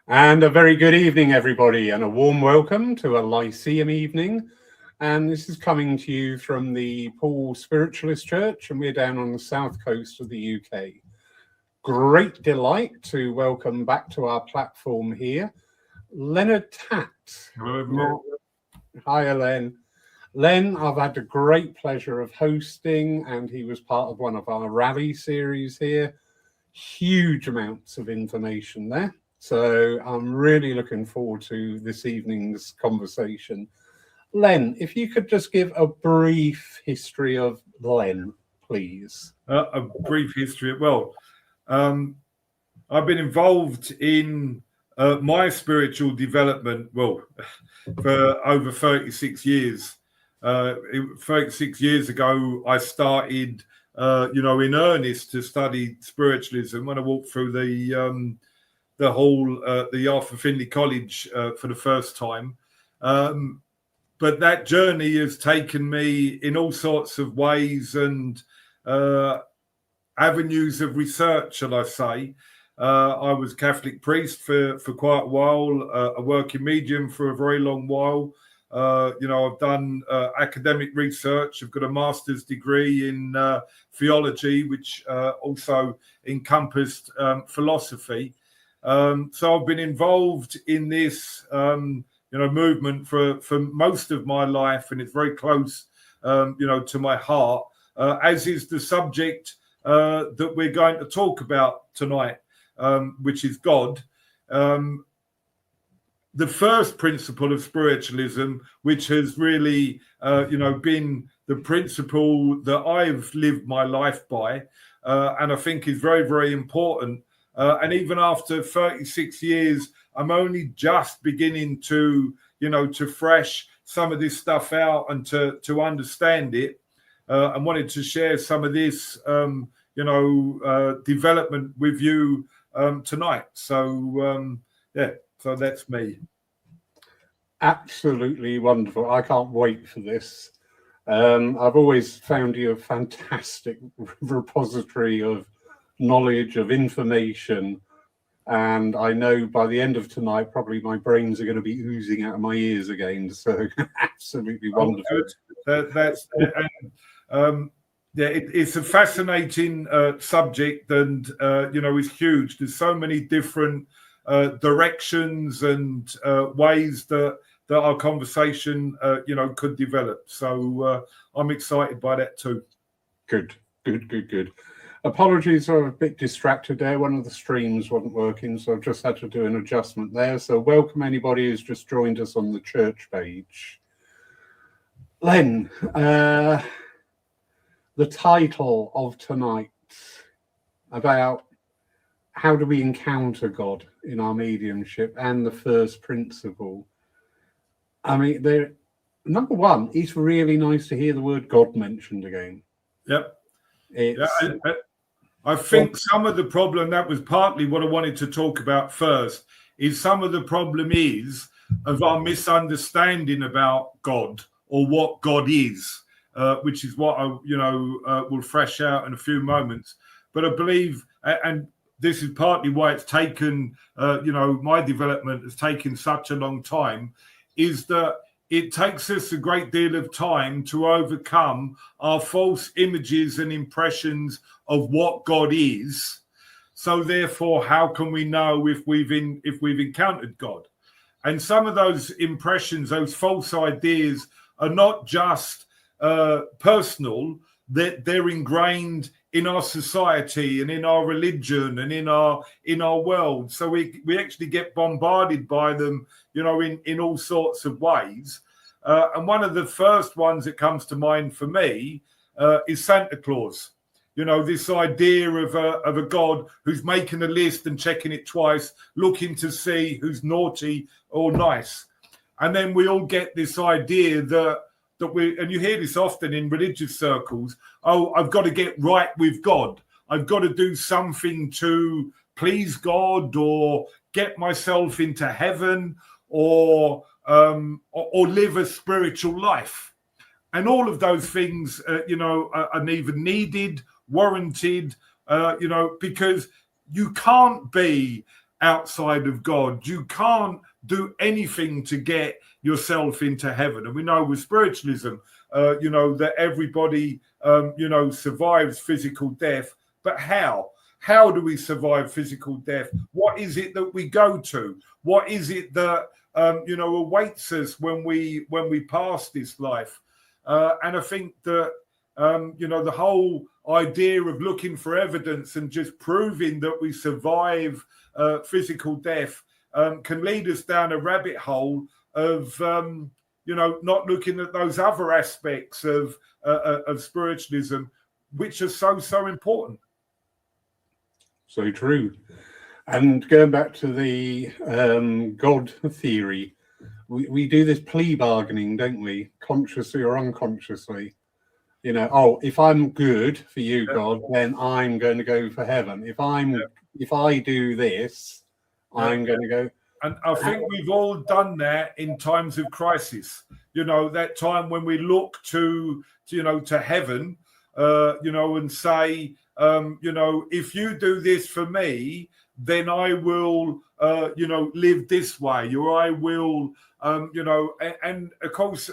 And a very good evening, everybody, and a warm welcome to a Lyceum evening. And this is coming to you from the Paul Spiritualist Church, and we're down on the south coast of the UK. Great delight to welcome back to our platform here, Leonard Tatt. Hello, everyone. Hi, Len. Len, I've had the great pleasure of hosting, and he was part of one of our rally series here. Huge amounts of information there. So I'm really looking forward to this evening's conversation. Len, if you could just give a brief history of Len, please. A brief history. Well, I've been involved in my spiritual development, for over 36 years. 36 years ago, I started, in earnest to study spiritualism when I walked through the Arthur Findlay College for the first time. But that journey has taken me in all sorts of ways and avenues of research, shall I say. I was a Catholic priest for quite a while, a working medium for a very long while. I've done academic research. I've got a master's degree in theology, which also encompassed philosophy. So I've been involved in this, movement for most of my life, and it's very close, to my heart, as is the subject that we're going to talk about tonight, which is God. The first principle of spiritualism, which has really, been the principle that I've lived my life by, and I think is very, very important. And even after 36 years, I'm only just beginning to, to fresh some of this stuff out and to understand it. I wanted to share some of this, development with you tonight. So, so that's me. Absolutely wonderful. I can't wait for this. I've always found you a fantastic repository of knowledge, of information, and I know by the end of tonight probably my brains are going to be oozing out of my ears again. So absolutely wonderful. It's a fascinating subject, and it's huge. There's so many different directions and ways that our conversation could develop. So I'm excited by that too. Good. Apologies, I'm a bit distracted there. One of the streams wasn't working, so I've just had to do an adjustment there. So welcome anybody who's just joined us on the church page. Len, the title of tonight about how do we encounter God in our mediumship and the first principle. I mean, number one, it's really nice to hear the word God mentioned again. Yep. I think some of the problem, that was partly what I wanted to talk about first, is some of the problem is of our misunderstanding about God or what God is, which is what I, will fresh out in a few moments. But I believe, and this is partly why it's taken, my development has taken such a long time, is that it takes us a great deal of time to overcome our false images and impressions of what God is. So therefore, how can we know if we've encountered God? And some of those impressions, those false ideas, are not just personal; they're ingrained in our society and in our religion and in our world. So we actually get bombarded by them, in all sorts of ways. And one of the first ones that comes to mind for me is Santa Claus. This idea of a God who's making a list and checking it twice, looking to see who's naughty or nice. And then we all get this idea that and you hear this often in religious circles, oh, I've got to get right with God. I've got to do something to please God or get myself into heaven or live a spiritual life. And all of those things, are neither needed, warranted, because you can't be outside of God. You can't do anything to get yourself into heaven. And we know with spiritualism, that everybody, survives physical death. But how? How do we survive physical death? What is it that we go to? What is it that, awaits us when we pass this life? And I think that, the whole idea of looking for evidence and just proving that we survive physical death can lead us down a rabbit hole of, not looking at those other aspects of spiritualism, which are so important. So true. And going back to the God theory, we do this plea bargaining, don't we? Consciously or unconsciously. If I'm good for you, God, then I'm going to go for heaven. If I do this, I'm going to go. And I think we've all done that in times of crisis. That time when we look to heaven, and say, if you do this for me, then I will, live this way, or I will, and of course,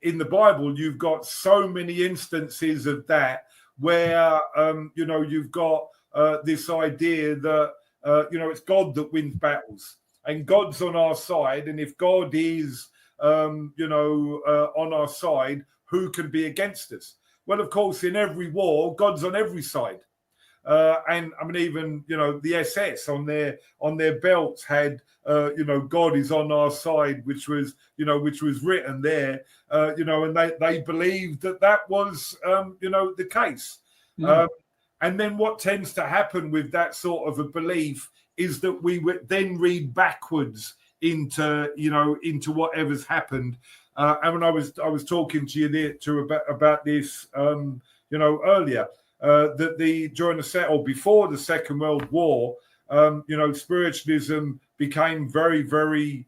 in the Bible, you've got so many instances of that where, you've got this idea that, it's God that wins battles and God's on our side. And if God is, on our side, who can be against us? Well, of course, in every war, God's on every side. And I mean, even the SS on their belts had God is on our side, which was written there, and they believed that was the case. And then what tends to happen with that sort of a belief is that we would then read backwards into whatever's happened. And when I was talking to you there about this earlier. That during before the Second World War, spiritualism became very, very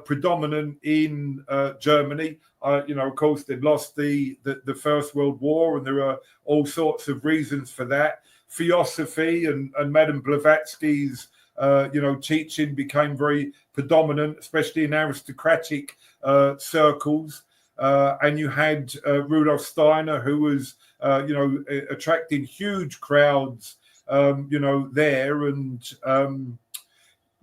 predominant in Germany. Of course, they'd lost the First World War, and there are all sorts of reasons for that. Theosophy and Madame Blavatsky's teaching became very predominant, especially in aristocratic circles. And you had Rudolf Steiner, who was attracting huge crowds, there. And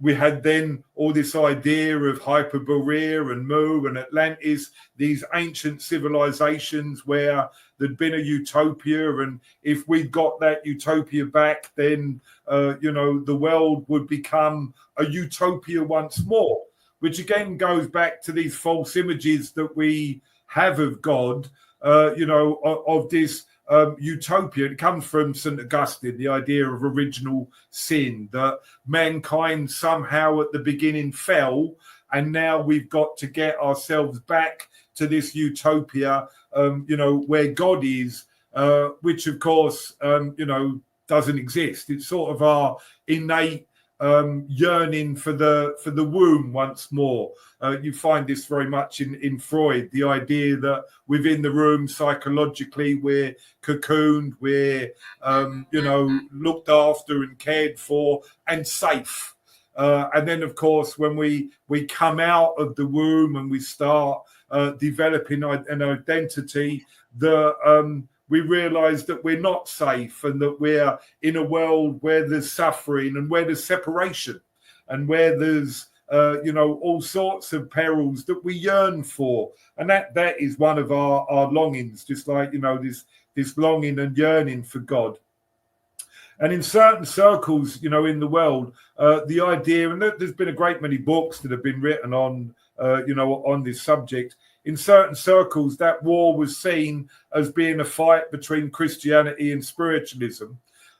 we had then all this idea of Hyperborea and Mu and Atlantis, these ancient civilizations where there'd been a utopia. And if we got that utopia back, then, the world would become a utopia once more, which again goes back to these false images that we have of God, of this utopia. It comes from St. Augustine, the idea of original sin, that mankind somehow at the beginning fell, and now we've got to get ourselves back to this utopia, where God is, which of course, doesn't exist. It's sort of our innate yearning for the womb once more. You find this very much in Freud, the idea that within the room psychologically we're cocooned, we're looked after and cared for and safe. And then of course when we come out of the womb and we start developing an identity, we realize that we're not safe, and that we're in a world where there's suffering and where there's separation and where there's, all sorts of perils that we yearn for. And that is one of our longings, just like, this longing and yearning for God. And in certain circles, in the world, the idea, and there's been a great many books that have been written on, on this subject. In certain circles, that war was seen as being a fight between Christianity and spiritualism.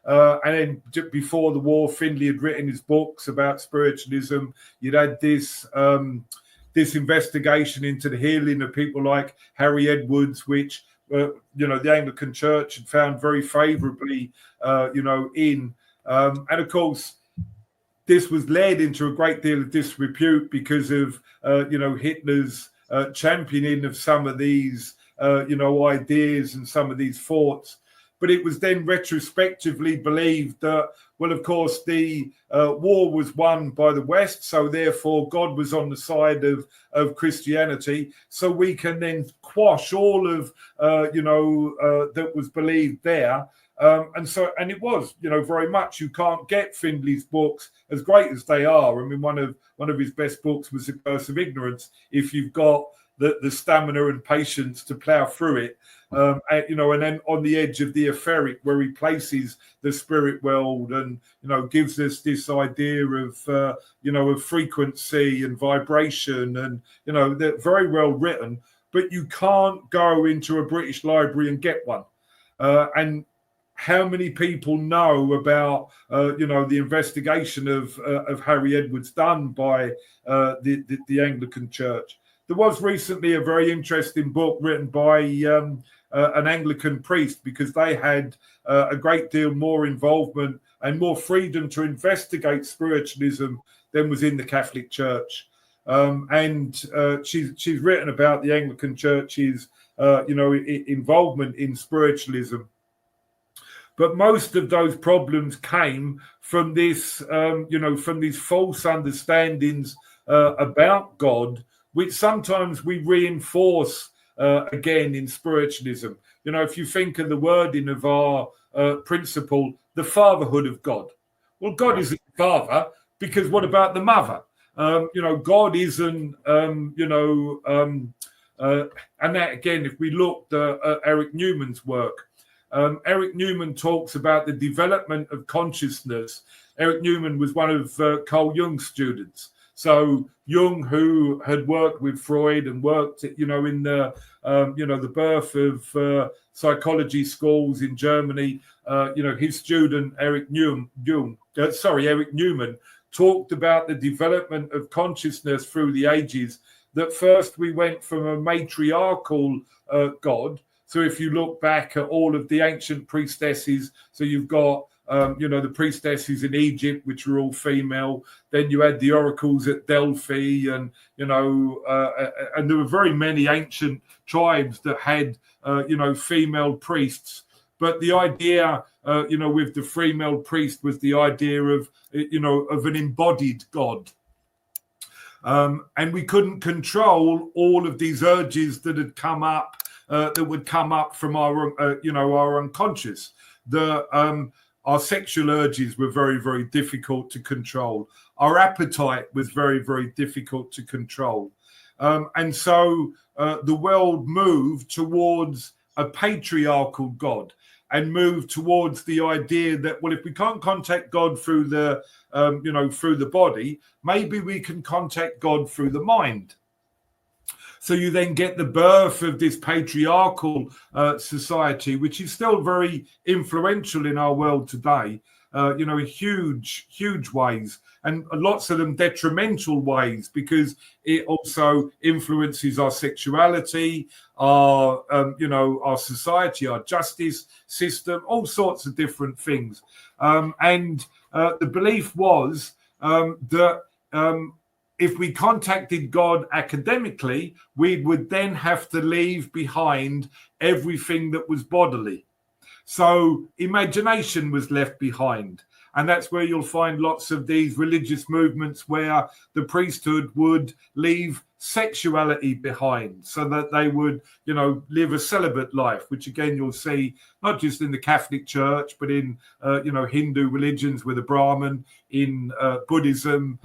And then before the war, Findlay had written his books about spiritualism. You'd had this investigation into the healing of people like Harry Edwards, which, the Anglican Church had found very favorably, in. And of course, this was led into a great deal of disrepute because of, Hitler's championing of some of these, ideas and some of these thoughts. but it was then retrospectively believed that, well, of course, the war was won by the West, so therefore God was on the side of Christianity. So we can then quash all of, that was believed there. And it was, very much. You can't get Findlay's books, as great as they are. I mean, one of his best books was The Curse of Ignorance. If you've got the stamina and patience to plow through it, and then on the edge of the etheric, where he places the spirit world, and gives us this idea of of frequency and vibration, and they're very well written. But you can't go into a British library and get one. And how many people know about the investigation of Harry Edwards done by the Anglican Church? There was recently a very interesting book written by an Anglican priest, because they had a great deal more involvement and more freedom to investigate spiritualism than was in the Catholic Church. And she's written about the Anglican Church's involvement in spiritualism. But most of those problems came from this, from these false understandings about God, which sometimes we reinforce again in spiritualism. If you think of the wording of our principle, the fatherhood of God. Well, God isn't father, because what about the mother? God isn't, and that again, if we look at Eric Newman's work, Eric Newman talks about the development of consciousness. Eric Newman was one of Carl Jung's students. So Jung, who had worked with Freud and worked, in the birth of psychology schools in Germany, his student Eric Newman talked about the development of consciousness through the ages. That first we went from a matriarchal God. So if you look back at all of the ancient priestesses, so you've got, the priestesses in Egypt, which were all female. Then you had the oracles at Delphi, and, and there were very many ancient tribes that had, female priests. But the idea, with the female priest was the idea of, of an embodied God. And we couldn't control all of these urges that had come up, that would come up from our, our unconscious. Our sexual urges were very, very difficult to control. Our appetite was very, very difficult to control. And so the world moved towards a patriarchal God, and moved towards the idea that, well, if we can't contact God through the, through the body, maybe we can contact God through the mind. So you then get the birth of this patriarchal society, which is still very influential in our world today, in huge, huge ways, and lots of them detrimental ways, because it also influences our sexuality, our, our society, our justice system, all sorts of different things. And the belief was that if we contacted God academically, we would then have to leave behind everything that was bodily. So imagination was left behind. And that's where you'll find lots of these religious movements where the priesthood would leave sexuality behind, so that they would, live a celibate life, which again, you'll see not just in the Catholic Church, but in, Hindu religions with a Brahmin, in Buddhism,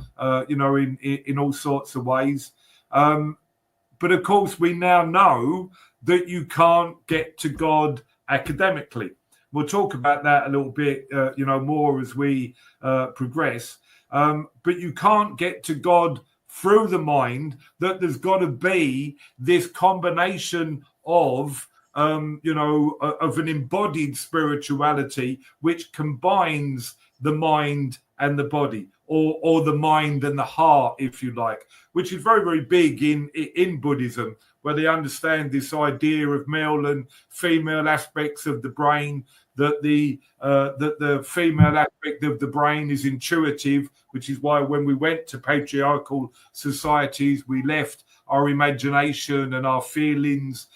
in all sorts of ways. But of course, we now know that you can't get to God academically. We'll talk about that a little bit, more as we progress. But you can't get to God through the mind. That there's got to be this combination of, of an embodied spirituality, which combines the mind and the body, or the mind and the heart, if you like, which is very, very big in Buddhism, where they understand this idea of male and female aspects of the brain, that the female aspect of the brain is intuitive, which is why when we went to patriarchal societies, we left our imagination and our feelings,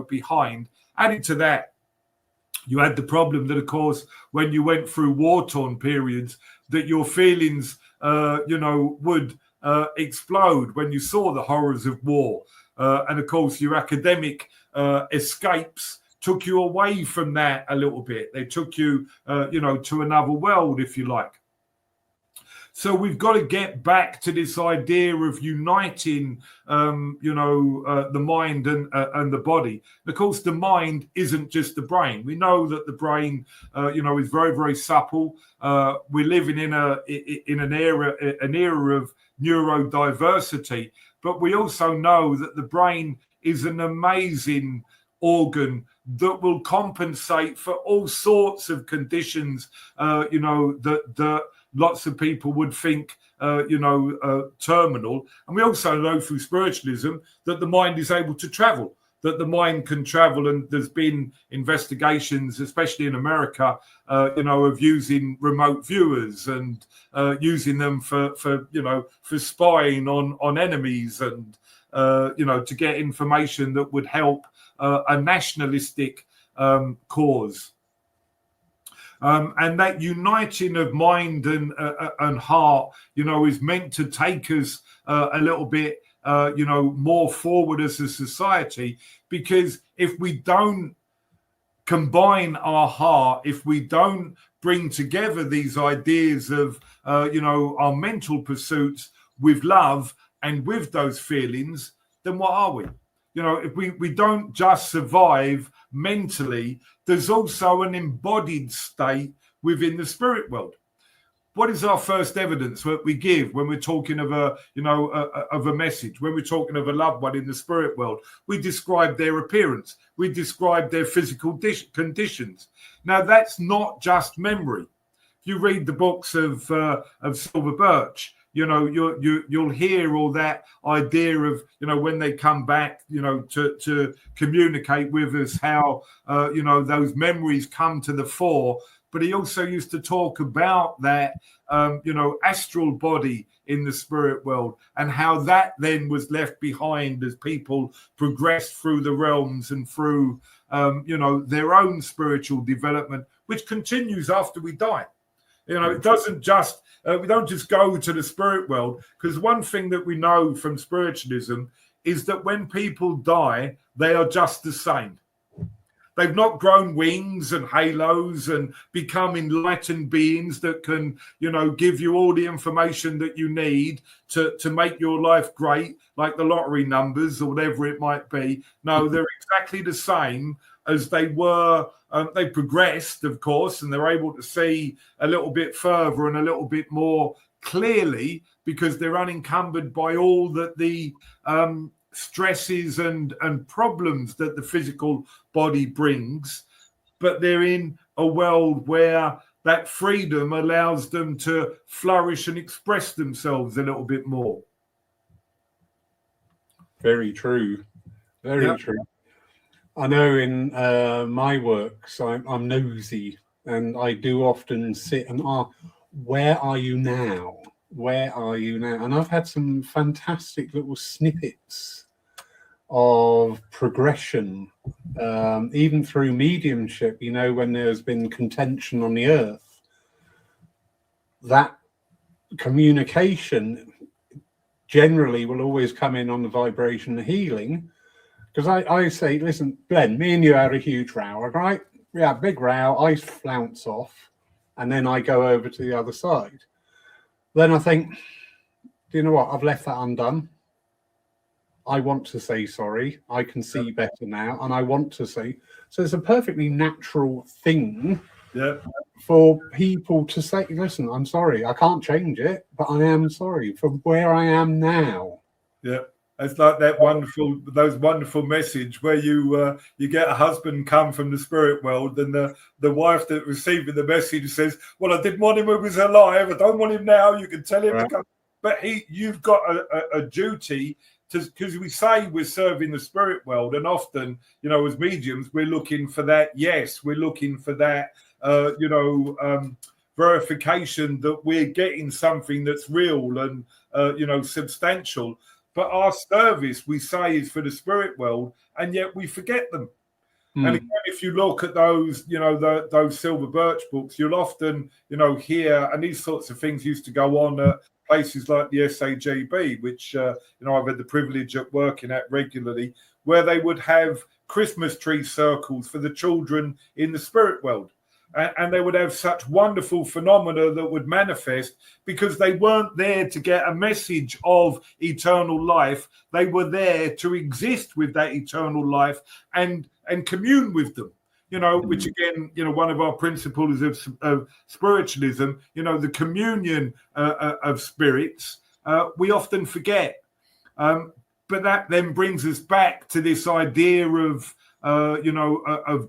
behind. Added to that, You had the problem that, of course, when you went through war-torn periods, that your feelings, would explode when you saw the horrors of war. And, of course, your academic escapes took you away from that a little bit. They took you, to another world, if you like. So we've got to get back to this idea of uniting, the mind and the body. And of course, the mind isn't just the brain. We know that the brain, is very, very supple. We're living in an era of neurodiversity, but we also know that the brain is an amazing organ that will compensate for all sorts of conditions, that lots of people would think, terminal. And we also know through spiritualism that the mind is able to travel, that the mind can travel. And there's been investigations, especially in America, of using remote viewers and using them for spying on enemies and, to get information that would help a nationalistic cause. And that uniting of mind and heart, is meant to take us a little bit, more forward as a society. Because if we don't combine our heart, if we don't bring together these ideas of, our mental pursuits with love and with those feelings, then what are we? If we don't just survive mentally, there's also an embodied state within the spirit world. What is our first evidence that we give when we're talking of a message, when we're talking of a loved one in the spirit world? We describe their appearance. We describe their physical conditions. Now, that's not just memory. If you read the books of Silver Birch, you'll hear all that idea of, when they come back, to communicate with us, how, those memories come to the fore. But he also used to talk about that, astral body in the spirit world and how that then was left behind as people progressed through the realms and through, their own spiritual development, which continues after we die. It doesn't just, we don't just go to the spirit world, because one thing that we know from spiritualism is that when people die, they are just the same. They've not grown wings and halos and become enlightened beings that can, give you all the information that you need to make your life great, like the lottery numbers or whatever it might be. No, they're exactly the same as they were. They progressed, of course, and they're able to see a little bit further and a little bit more clearly because they're unencumbered by all that the stresses and problems that the physical body brings. But they're in a world where that freedom allows them to flourish and express themselves a little bit more. Very true. Very true. I know in my works, I'm nosy, and I do often sit and ask, where are you now? Where are you now? And I've had some fantastic little snippets of progression, even through mediumship, when there's been contention on the earth. That communication generally will always come in on the vibration of healing. Because I say, listen, Glenn, me and you had a huge row, right? We had a big row, I flounce off, and then I go over to the other side. Then I think, do you know what? I've left that undone. I want to say sorry. I can see better now, and I want to say. So it's a perfectly natural thing for people to say, listen, I'm sorry. I can't change it, but I am sorry for where I am now. Yeah. It's like those wonderful message where you get a husband come from the spirit world, and the wife that receiving the message says, "Well, I didn't want him when he was alive. I don't want him now. You can tell him to come." But you've got a duty to, because we say we're serving the spirit world, and often, as mediums, we're looking for that. Yes, we're looking for that. Verification that we're getting something that's real and substantial. But our service, we say, is for the spirit world, and yet we forget them. And again, if you look at those, those silver birch books, you'll often, hear, and these sorts of things used to go on at places like the SAGB, which, I've had the privilege of working at regularly, where they would have Christmas tree circles for the children in the spirit world. And they would have such wonderful phenomena that would manifest because they weren't there to get a message of eternal life. They were there to exist with that eternal life and commune with them, which again, one of our principles of spiritualism, the communion of spirits, we often forget. But that then brings us back to this idea of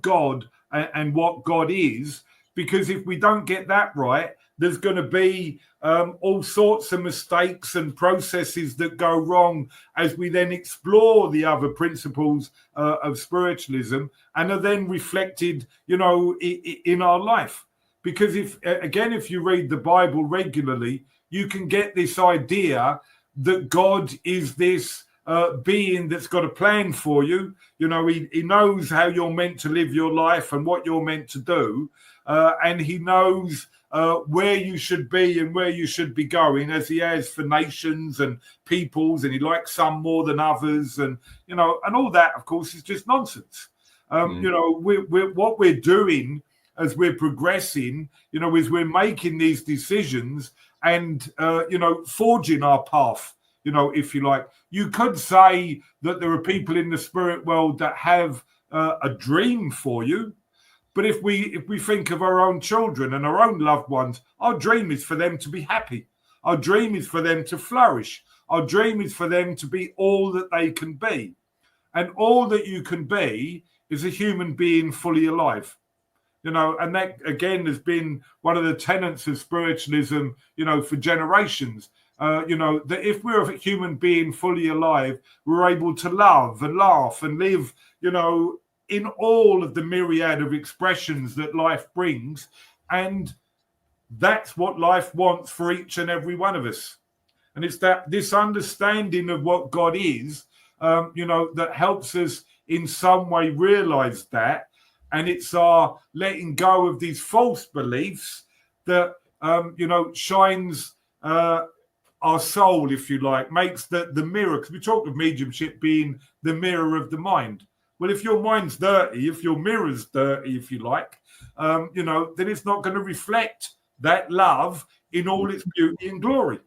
God and what God is, because if we don't get that right, there's going to be all sorts of mistakes and processes that go wrong as we then explore the other principles of spiritualism and are then reflected, in our life. Because if you read the Bible regularly, you can get this idea that God is this being that's got a plan for you. He knows how you're meant to live your life and what you're meant to do. And he knows where you should be and where you should be going, as he has for nations and peoples, and he likes some more than others. And, and all that, of course, is just nonsense. What we're doing as we're progressing, is we're making these decisions and, forging our path. If you like, you could say that there are people in the spirit world that have a dream for you. But if we think of our own children and our own loved ones, our dream is for them to be happy. Our dream is for them to flourish. Our dream is for them to be all that they can be. And all that you can be is a human being fully alive. And that, again, has been one of the tenets of spiritualism, for generations. That if we're a human being fully alive, we're able to love and laugh and live, in all of the myriad of expressions that life brings. And that's what life wants for each and every one of us. And it's this understanding of what God is, that helps us in some way realize that. And it's our letting go of these false beliefs that, shines our soul, if you like, makes the mirror, because we talk of mediumship being the mirror of the mind. Well, if your mind's dirty, if your mirror's dirty, if you like, then it's not going to reflect that love in all its beauty and glory.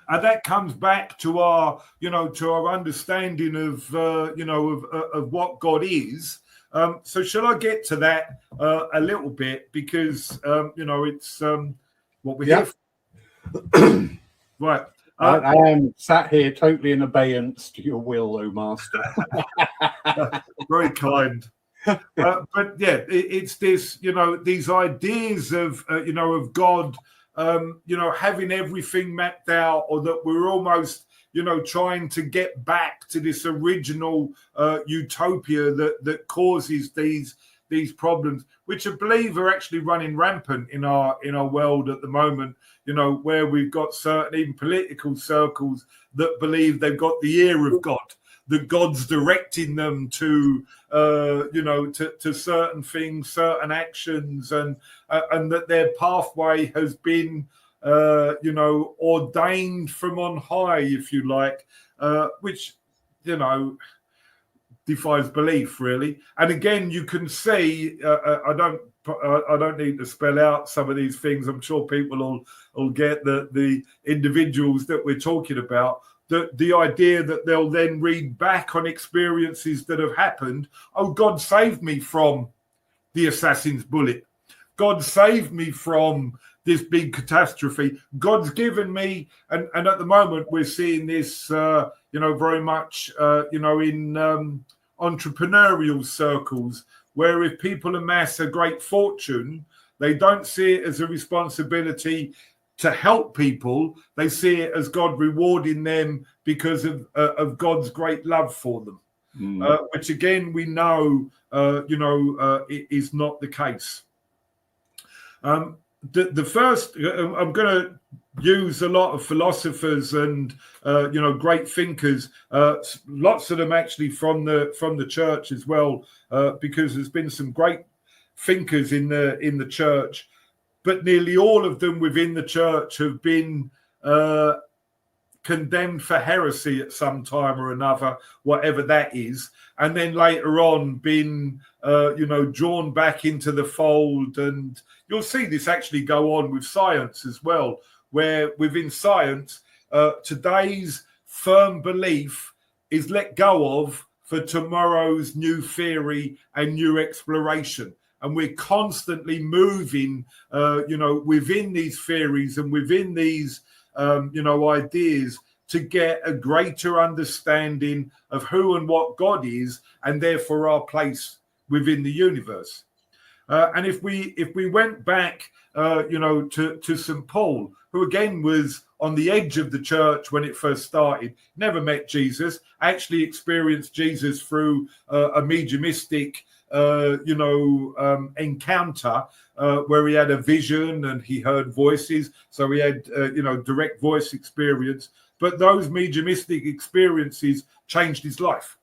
And that comes back to our, to our understanding of, of what God is. So shall I get to that a little bit, because it's what we're here for. Right. I am sat here totally in abeyance to your will, O Master. Very kind. But yeah, it's this, these ideas of, of God, having everything mapped out, or that we're almost, trying to get back to this original utopia that causes these problems, which I believe are actually running rampant in our world at the moment. Where we've got certain even political circles that believe they've got the ear of God, that God's directing them to, to certain things, certain actions, and that their pathway has been, ordained from on high, if you like, which, defies belief, really. And again, you can see, I don't need to spell out some of these things. I'm sure people will get the individuals that we're talking about. The idea that they'll then read back on experiences that have happened. Oh, God saved me from the assassin's bullet. God saved me from this big catastrophe. God's given me, and at the moment we're seeing this, very much, in entrepreneurial circles, where if people amass a great fortune, they don't see it as a responsibility to help people. They see it as God rewarding them because of God's great love for them, which again we know, is not the case. the first, I'm going to use a lot of philosophers and great thinkers, lots of them actually from the church as well, because there's been some great thinkers in the church, but nearly all of them within the church have been condemned for heresy at some time or another, whatever that is, and then later on been drawn back into the fold. And you'll see this actually go on with science as well, where within science, today's firm belief is let go of for tomorrow's new theory and new exploration. And we're constantly moving, within these theories and within these, ideas to get a greater understanding of who and what God is, and therefore our place within the universe. And if we went back, to St. Paul, who again was on the edge of the church when it first started, never met Jesus, actually experienced Jesus through a mediumistic, encounter where he had a vision and he heard voices. So he had, direct voice experience. But those mediumistic experiences changed his life.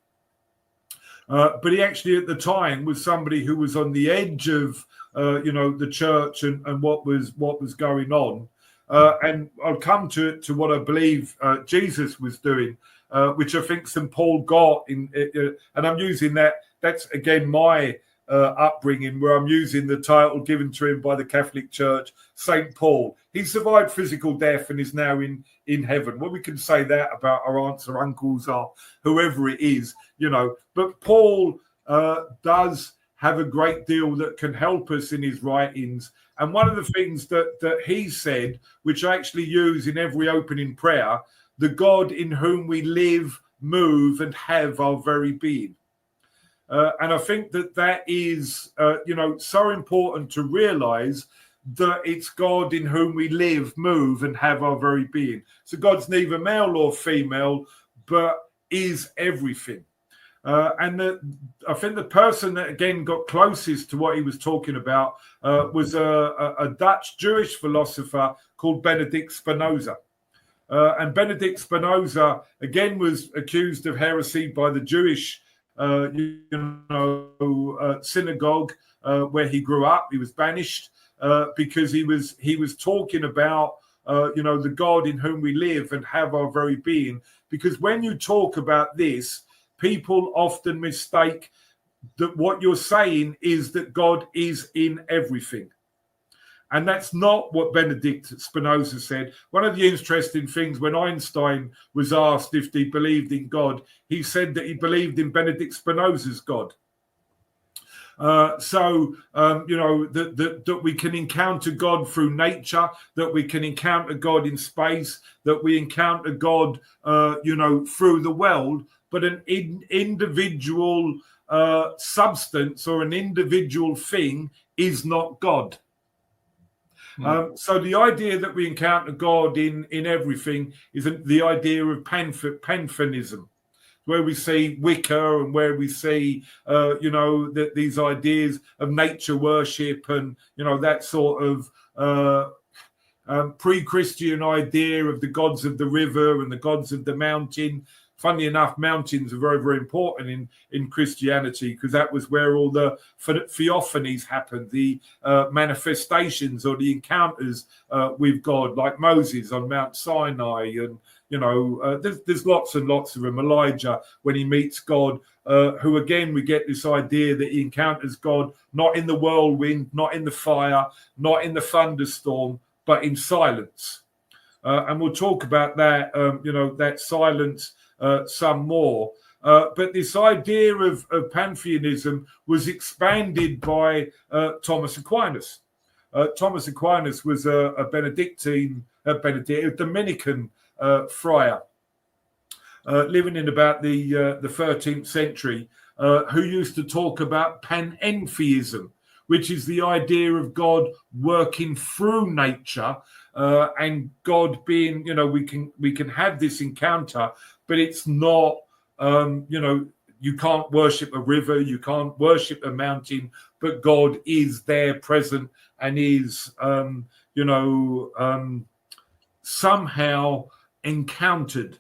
But he actually at the time was somebody who was on the edge of, the church and what was going on. And I'll come to what I believe Jesus was doing, which I think St. Paul got in, and I'm using that. That's again my upbringing, where I'm using the title given to him by the Catholic Church, St. Paul. He survived physical death and is now in heaven. Well, we can say that about our aunts or uncles or whoever it is, But Paul does have a great deal that can help us in his writings. And one of the things that he said, which I actually use in every opening prayer, the God in whom we live, move, and have our very being. And I think that is, so important to realize that it's God in whom we live, move, and have our very being. So God's neither male or female, but is everything. And I think the person that, again, got closest to what he was talking about was a Dutch Jewish philosopher called Benedict Spinoza. And Benedict Spinoza, again, was accused of heresy by the Jewish synagogue where he grew up. He was banished because he was talking about the God in whom we live and have our very being. Because when you talk about this, people often mistake that what you're saying is that God is in everything. And that's not what Benedict Spinoza said. One of the interesting things, when Einstein was asked if he believed in God, he said that he believed in Benedict Spinoza's God. That we can encounter God through nature, that we can encounter God in space, that we encounter God, through the world, but an individual substance or an individual thing is not God. So the idea that we encounter God in everything is the idea of pantheism, where we see Wicca and where we see, these ideas of nature worship and, that sort of pre-Christian idea of the gods of the river and the gods of the mountain. Funny enough, mountains are very, very important in Christianity, because that was where all the theophanies happened, the manifestations or the encounters with God, like Moses on Mount Sinai. And, there's lots and lots of them. Elijah, when he meets God, who, again, we get this idea that he encounters God not in the whirlwind, not in the fire, not in the thunderstorm, but in silence. And we'll talk about that, that silence some more. But this idea of pantheism was expanded by Thomas Aquinas. Thomas Aquinas was a Dominican friar living in about the 13th century, who used to talk about panentheism, which is the idea of God working through nature, and God being, we can have this encounter, but it's not, you can't worship a river, you can't worship a mountain, but God is there present and is, somehow encountered.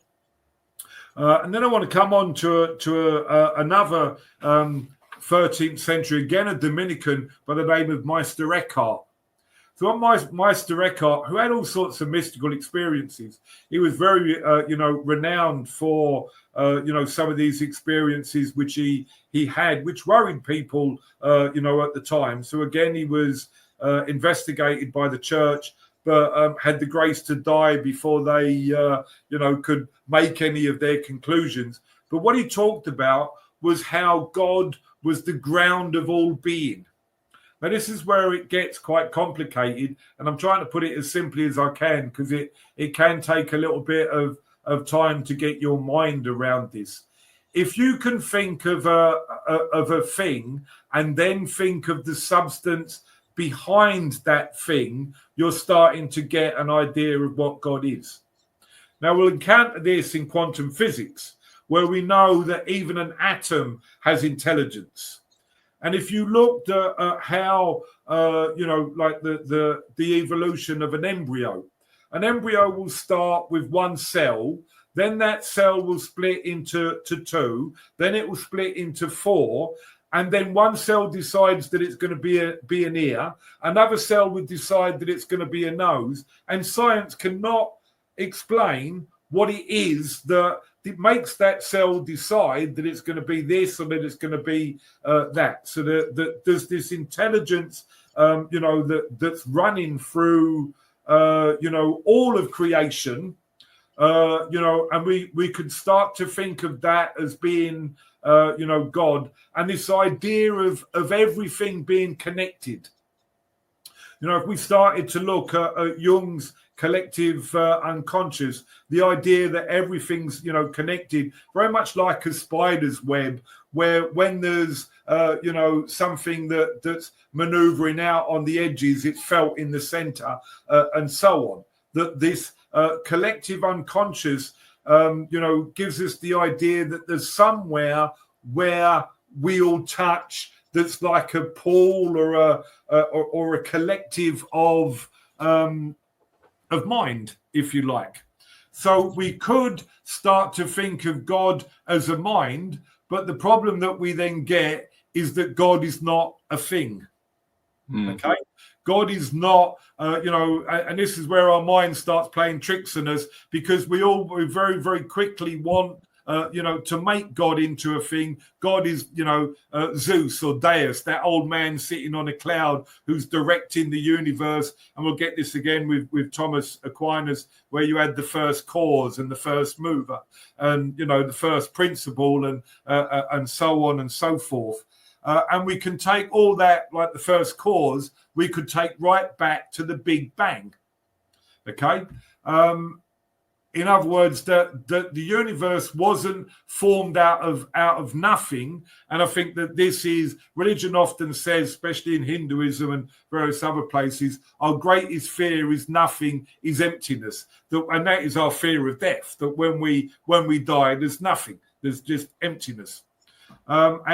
And then I want to come on to another 13th century, again a Dominican by the name of Meister Eckhart. So Meister Eckhart, who had all sorts of mystical experiences, he was very, renowned for, some of these experiences which he had, which worried people, at the time. So again, he was investigated by the church, but had the grace to die before they, could make any of their conclusions. But what he talked about was how God was the ground of all being. Now, this is where it gets quite complicated, and I'm trying to put it as simply as I can because it can take a little bit of time to get your mind around this. If you can think of a thing and then think of the substance behind that thing, you're starting to get an idea of what God is. Now, we'll encounter this in quantum physics, where we know that even an atom has intelligence. And if you looked at how, like the evolution of an embryo will start with one cell, then that cell will split into two, then it will split into four, and then one cell decides that it's going to be an ear, another cell would decide that it's going to be a nose, and science cannot explain what it is that it makes that cell decide that it's going to be this or that it's going to be that. So that there's this intelligence, that's running through, all of creation, and we could start to think of that as being, God, and this idea of everything being connected. If we started to look at Jung's collective unconscious, the idea that everything's connected, very much like a spider's web, where when there's something that's maneuvering out on the edges, it's felt in the center, and so on. That this collective unconscious gives us the idea that there's somewhere where we all touch, that's like a pool or a collective of mind, if you like. So we could start to think of God as a mind, but the problem that we then get is that God is not a thing. Okay? God is not, and this is where our mind starts playing tricks on us, because we very, very quickly want, to make God into a thing. God is, Zeus or Deus, that old man sitting on a cloud who's directing the universe. And we'll get this again with Thomas Aquinas, where you had the first cause and the first mover and, the first principle and so on and so forth. And we can take all that, like the first cause, we could take right back to the Big Bang. Okay? In other words, the universe wasn't formed out of nothing. And I think that this is, religion often says, especially in Hinduism and various other places, our greatest fear is nothing, is emptiness. And that is our fear of death, that when we die, there's nothing, there's just emptiness. That's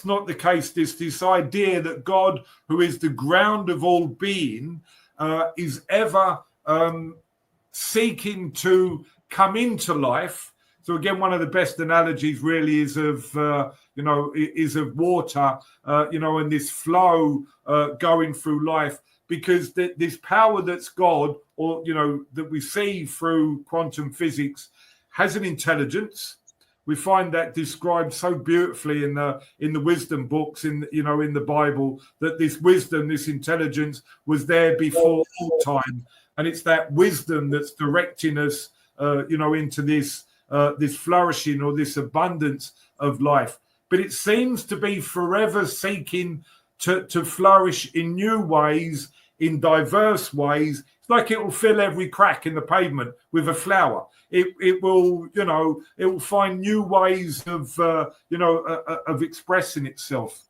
not the case. This idea that God, who is the ground of all being, is ever seeking to come into life. So again, one of the best analogies really is of water, and this flow going through life, because this power that's God, or that we see through quantum physics, has an intelligence. We find that described so beautifully in the wisdom books, in the Bible, that this wisdom, this intelligence, was there before all time, and it's that wisdom that's directing us, into this flourishing or this abundance of life. But it seems to be forever seeking to flourish in new ways, in diverse ways. It's like it will fill every crack in the pavement with a flower. It will, it will find new ways of expressing itself.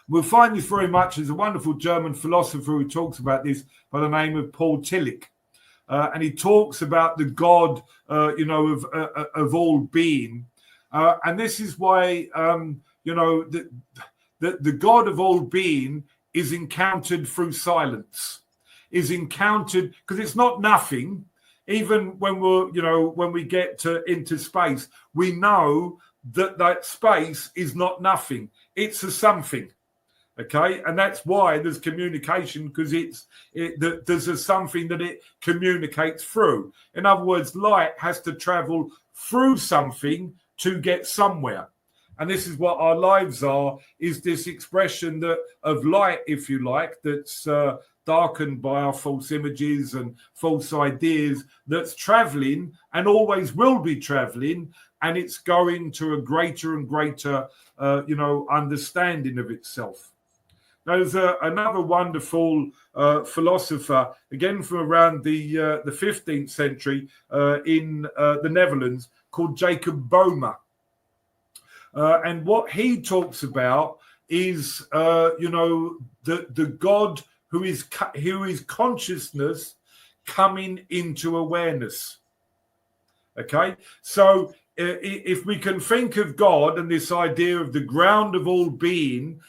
We'll find this very much as a wonderful German philosopher who talks about this by the name of Paul Tillich. and he talks about the God, of all being. And this is why, the God of all being is encountered through silence, is encountered because it's not nothing. Even when when we get into space, we know that space is not nothing. It's a something. Okay, and that's why there's communication, because there's a something that it communicates through. In other words, light has to travel through something to get somewhere. And this is what our lives are, is this expression of light, if you like, that's darkened by our false images and false ideas, that's traveling and always will be traveling, and it's going to a greater and greater, understanding of itself. There's another wonderful philosopher, again from around the 15th century in the Netherlands, called Jacob Boehme. And what he talks about is, the God who is consciousness coming into awareness. Okay, so if we can think of God and this idea of the ground of all being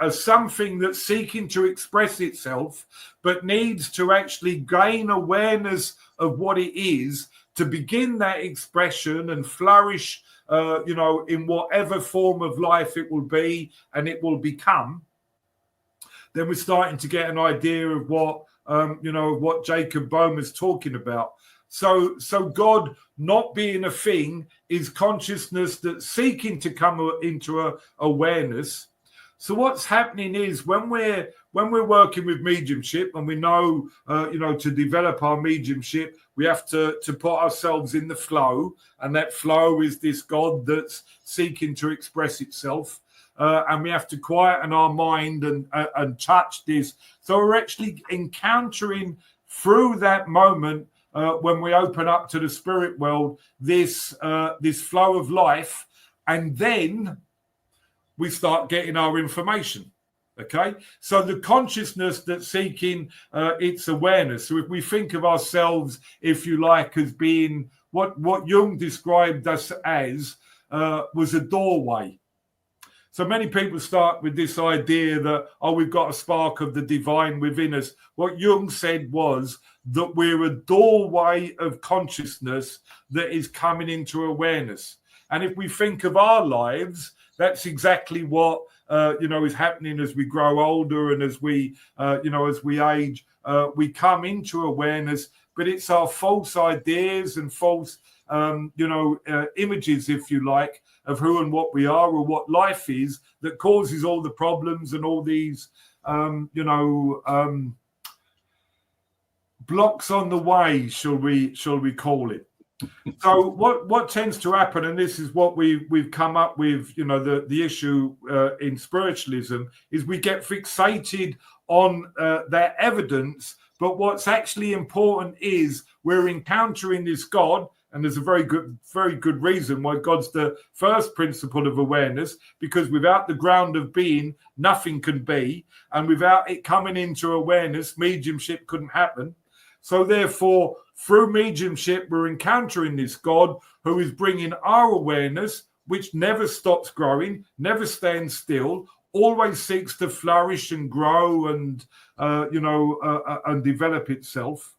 as something that's seeking to express itself, but needs to actually gain awareness of what it is to begin that expression and flourish, in whatever form of life it will be and it will become, then we're starting to get an idea of what, what Jacob Boehme is talking about. So God not being a thing is consciousness that's seeking to come into awareness. So what's happening is when we're working with mediumship, and we know, to develop our mediumship, we have to put ourselves in the flow, and that flow is this God that's seeking to express itself, and we have to quieten our mind and touch this. So we're actually encountering through that moment, when we open up to the spirit world, this flow of life, and then we start getting our information. Okay, so the consciousness that's seeking its awareness. So if we think of ourselves, if you like, as being what Jung described us as, was a doorway. So many people start with this idea that, we've got a spark of the divine within us. What Jung said was that we're a doorway of consciousness that is coming into awareness. And if we think of our lives, that's exactly what is happening as we grow older, and as we as we age, we come into awareness. But it's our false ideas and false images, if you like, of who and what we are or what life is that causes all the problems and all these blocks on the way, shall we call it. So what tends to happen, and this is what we've come up with, the issue in spiritualism, is we get fixated on that evidence. But what's actually important is we're encountering this God, and there's a very good reason why God's the first principle of awareness, because without the ground of being, nothing can be, and without it coming into awareness, mediumship couldn't happen. So therefore, through mediumship, we're encountering this God who is bringing our awareness, which never stops growing, never stands still, always seeks to flourish and grow and develop itself.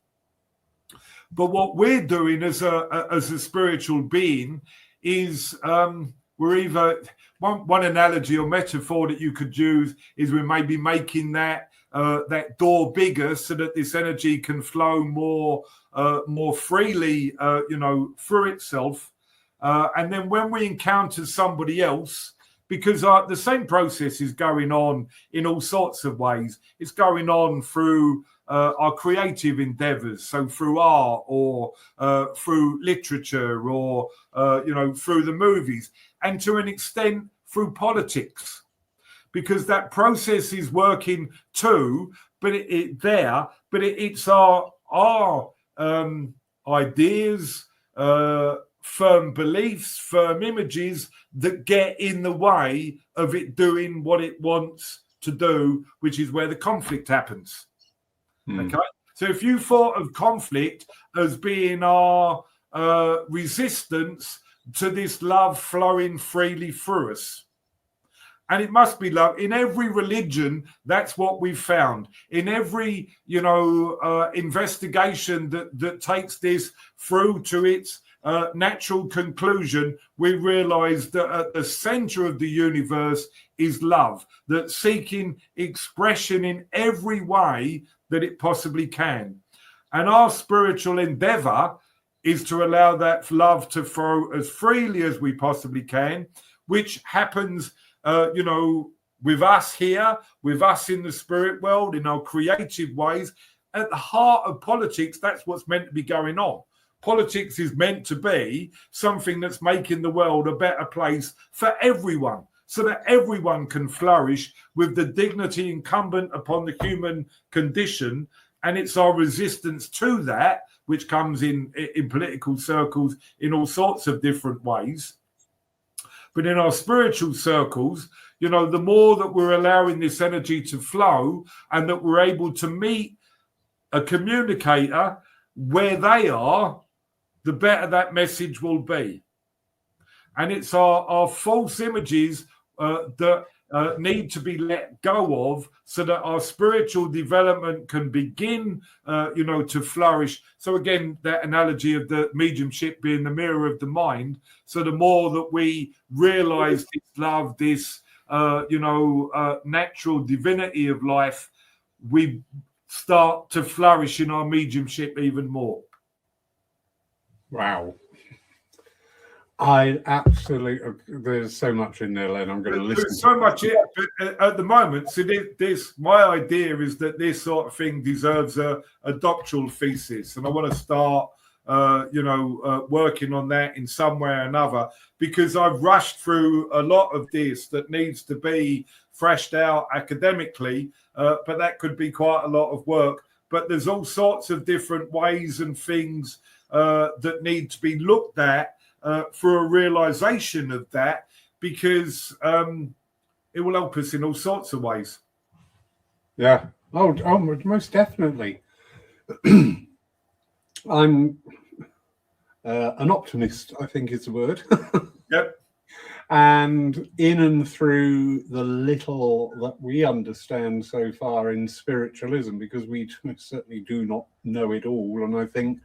But what we're doing as a spiritual being is we're either one analogy or metaphor that you could use is we're maybe making that door bigger so that this energy can flow more freely, through itself. And then when we encounter somebody else, because the same process is going on in all sorts of ways. It's going on through our creative endeavors, so through art or through literature or, through the movies, and to an extent through politics, because that process is working too, but it's our ideas, firm beliefs, firm images that get in the way of it doing what it wants to do, which is where the conflict happens. Okay, So if you thought of conflict as being our resistance to this love flowing freely through us, and it must be love. In every religion, that's what we've found. In every, investigation that takes this through to its natural conclusion, we realize that at the center of the universe is love, that seeking expression in every way that it possibly can. And our spiritual endeavor is to allow that love to flow as freely as we possibly can, which happens with us here, with us in the spirit world, in our creative ways. At the heart of politics, that's what's meant to be going on. Politics is meant to be something that's making the world a better place for everyone, so that everyone can flourish with the dignity incumbent upon the human condition. And it's our resistance to that, which comes in political circles in all sorts of different ways. But in our spiritual circles, the more that we're allowing this energy to flow and that we're able to meet a communicator where they are, the better that message will be. And it's our false images that need to be let go of, so that our spiritual development can begin, to flourish. So again, that analogy of the mediumship being the mirror of the mind. So the more that we realize this love, this, natural divinity of life, we start to flourish in our mediumship even more. Wow. I absolutely, there's so much in there, Len. I'm going to listen. There's so much here, but at the moment, so my idea is that this sort of thing deserves a doctoral thesis, and I want to start, working on that in some way or another, because I've rushed through a lot of this that needs to be thrashed out academically, but that could be quite a lot of work. But there's all sorts of different ways and things that need to be looked at for a realization of that, because it will help us in all sorts of ways. Yeah. Oh, most definitely. I'm an optimist, I think is the word. Yep. And in and through the little that we understand so far in spiritualism, because we certainly do not know it all. And I think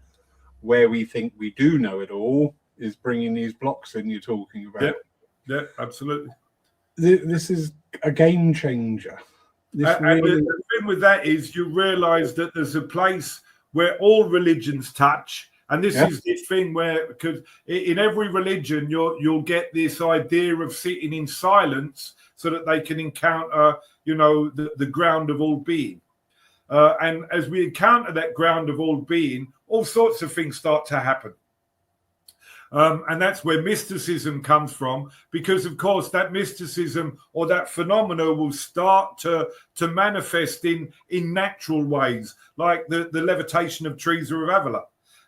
where we think we do know it all is bringing these blocks in you're talking about. Yeah, absolutely. This is a game changer. And the thing with that is you realize that there's a place where all religions touch. And this is the thing where, because in every religion, you'll get this idea of sitting in silence so that they can encounter, the ground of all being. And as we encounter that ground of all being, all sorts of things start to happen. And that's where mysticism comes from, because, of course, that mysticism or that phenomena will start to manifest in natural ways, like the levitation of Teresa of Avila.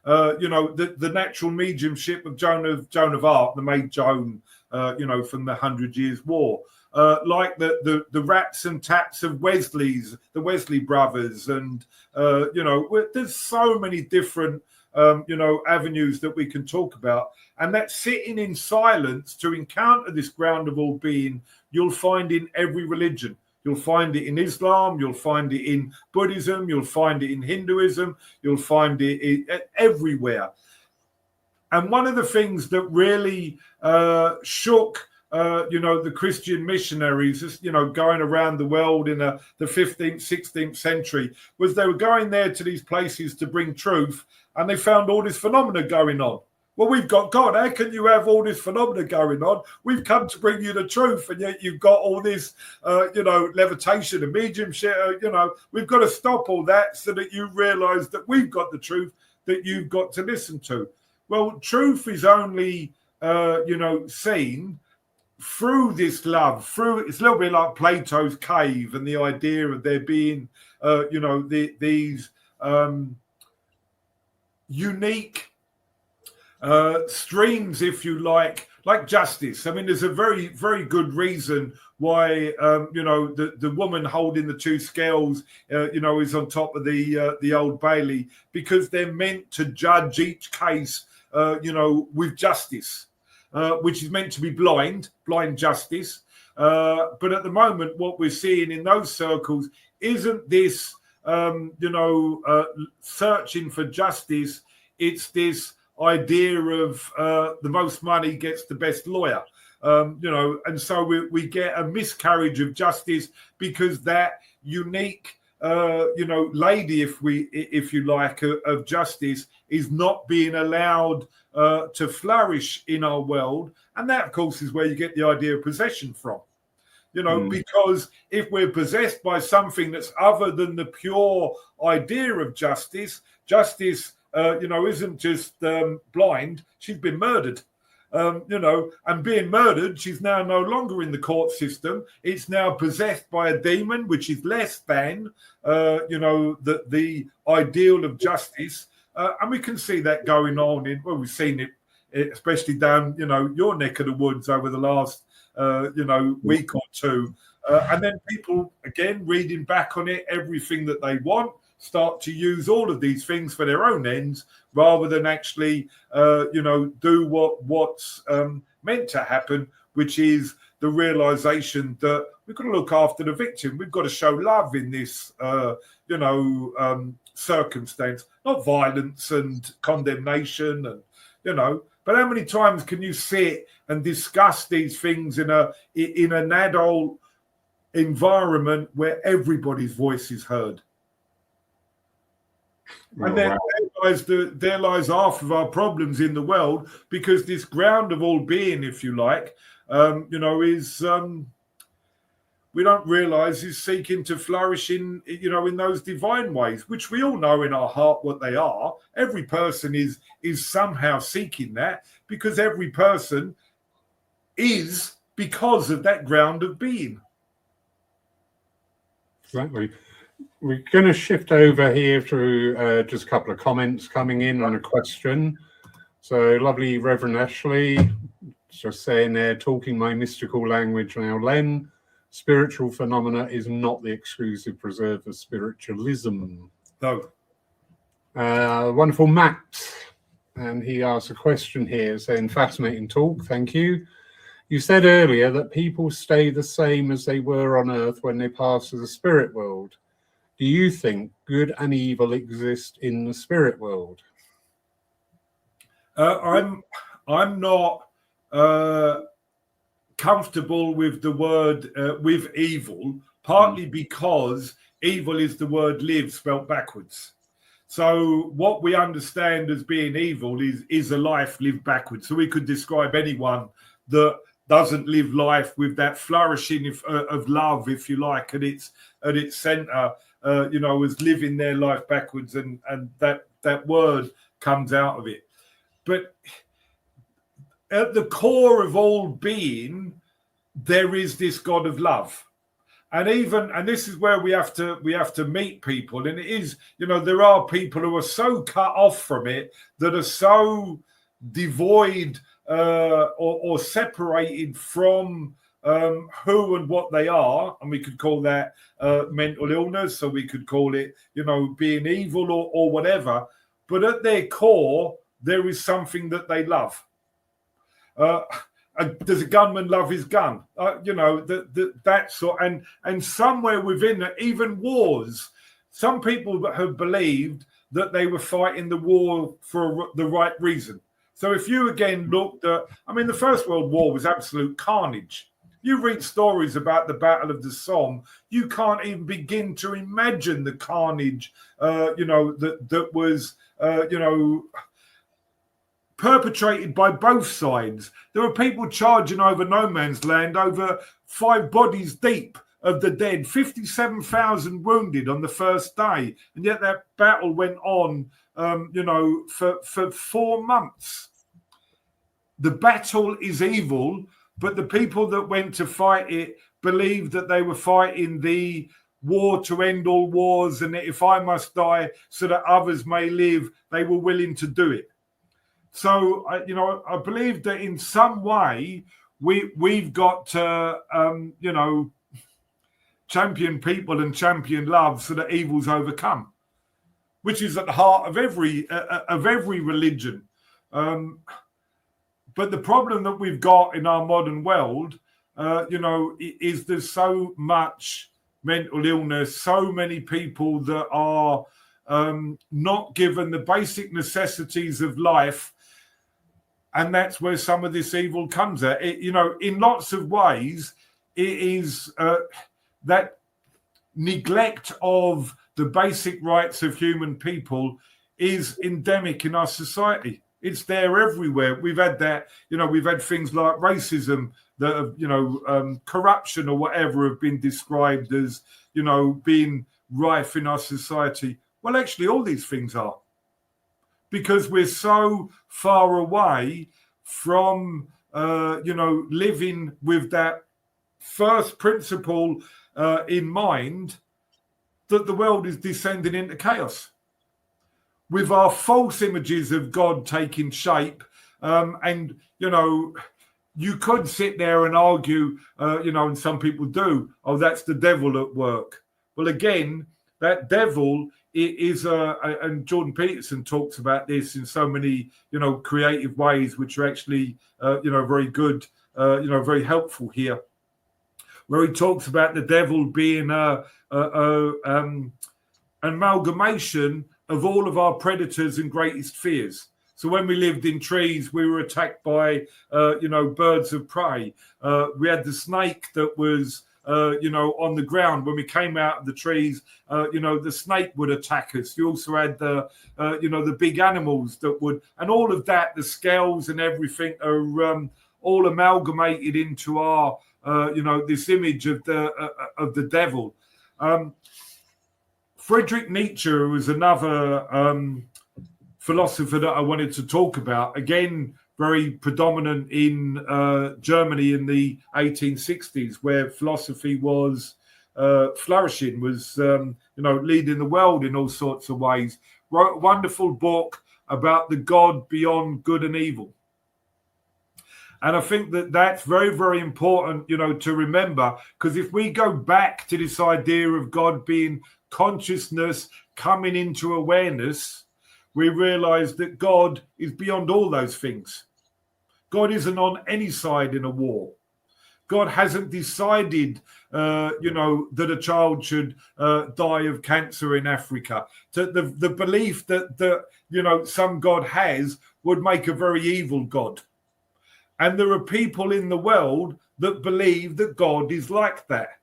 The natural mediumship of Joan of Arc, the Maid Joan, from the 100 Years' War, like the rats and tats of the Wesley brothers, and there's so many different avenues that we can talk about. And that sitting in silence to encounter this ground of all being, you'll find in every religion. You'll find it in Islam, you'll find it in Buddhism, you'll find it in Hinduism, you'll find it everywhere. And one of the things that really shook the Christian missionaries, going around the world in the 15th, 16th century, was they were going there to these places to bring truth, and they found all this phenomena going on. Well, we've got God. How can you have all this phenomena going on? We've come to bring you the truth, and yet you've got all this, levitation and mediumship. We've got to stop all that so that you realize that we've got the truth that you've got to listen to. Well, truth is only, seen through this love. It's a little bit like Plato's cave and the idea of there being, these unique streams, if you like justice. I mean, there's a very, very good reason why the woman holding the two scales, is on top of the Old Bailey, because they're meant to judge each case, with justice, which is meant to be blind justice. But at the moment, what we're seeing in those circles isn't this, searching for justice. It's this idea of the most money gets the best lawyer, and so we get a miscarriage of justice because that unique, lady, if you like, of justice is not being allowed to flourish in our world. And that, of course, is where you get the idea of possession from. Because if we're possessed by something that's other than the pure idea of justice, isn't just blind, she's been murdered. And being murdered, she's now no longer in the court system. It's now possessed by a demon, which is less than, the ideal of justice. And we can see that going on we've seen it, especially down, your neck of the woods over the last, week or two. And then people, again, reading back on it, everything that they want, start to use all of these things for their own ends rather than actually, do what's meant to happen, which is the realization that we've got to look after the victim. We've got to show love in this, circumstance, not violence and condemnation, and But how many times can you sit and discuss these things in an adult environment where everybody's voice is heard? And then there lies half of our problems in the world, because this ground of all being, if you like, is we don't realize is seeking to flourish in those divine ways, which we all know in our heart what they are. Every person is somehow seeking that, because every person is because of that ground of being. Exactly. We're going to shift over here through just a couple of comments coming in on a question. So lovely Reverend Ashley, just saying there, talking my mystical language now, Len. Spiritual phenomena is not the exclusive preserve of spiritualism. No. Wonderful Matt. And he asks a question here saying, fascinating talk, thank you. You said earlier that people stay the same as they were on Earth when they pass to the spirit world. Do you think good and evil exist in the spirit world? I'm not comfortable with the word with evil, partly because evil is the word live spelt backwards. So what we understand as being evil is a life lived backwards. So we could describe anyone that doesn't live life with that flourishing of love, if you like, at its center, as living their life backwards, and that word comes out of it. But at the core of all being, there is this God of love. And this is where we have to meet people. And it is, there are people who are so cut off from it, that are so devoid or separated from who and what they are. And we could call that mental illness, or we could call it, being evil or whatever. But at their core, there is something that they love. Does a gunman love his gun? That sort, and somewhere within that, even wars, some people have believed that they were fighting the war for the right reason. So if you again looked at, the First World War was absolute carnage. You read stories about the Battle of the Somme, you can't even begin to imagine the carnage, that was, perpetrated by both sides. There were people charging over no man's land, over 5 bodies deep of the dead, 57,000 wounded on the first day, and yet that battle went on, for 4 months. The battle is evil, but the people that went to fight it believed that they were fighting the war to end all wars, and that if I must die so that others may live, they were willing to do it. So, I believe that in some way we've got to, champion people and champion love so that evil's overcome, which is at the heart of every religion. But the problem that we've got in our modern world, is there's so much mental illness, so many people that are not given the basic necessities of life. And that's where some of this evil comes at. In lots of ways, it is that neglect of the basic rights of human people is endemic in our society. It's there everywhere. We've had that, we've had things like racism that have, corruption or whatever have been described as, being rife in our society. Well, actually, all these things are. Because we're so far away from, living with that first principle in mind, that the world is descending into chaos. With our false images of God taking shape. And, you could sit there and argue, and some people do, oh, that's the devil at work. Well, again, that devil is and Jordan Peterson talks about this in so many, creative ways, which are actually, very good, very helpful here, where he talks about the devil being an amalgamation of all of our predators and greatest fears. So when we lived in trees, we were attacked by, birds of prey. We had the snake that was, on the ground. When we came out of the trees, the snake would attack us. You also had the big animals that would, and all of that, the scales and everything are all amalgamated into our, this image of the devil. Friedrich Nietzsche was another philosopher that I wanted to talk about. Again, very predominant in Germany in the 1860s, where philosophy was flourishing, was leading the world in all sorts of ways. Wrote a wonderful book about the God beyond good and evil. And I think that that's very, very important, to remember, because if we go back to this idea of God being consciousness coming into awareness, we realize that God is beyond all those things. God isn't on any side in a war. God hasn't decided, that a child should die of cancer in Africa. The belief that some God has would make a very evil God. And there are people in the world that believe that God is like that.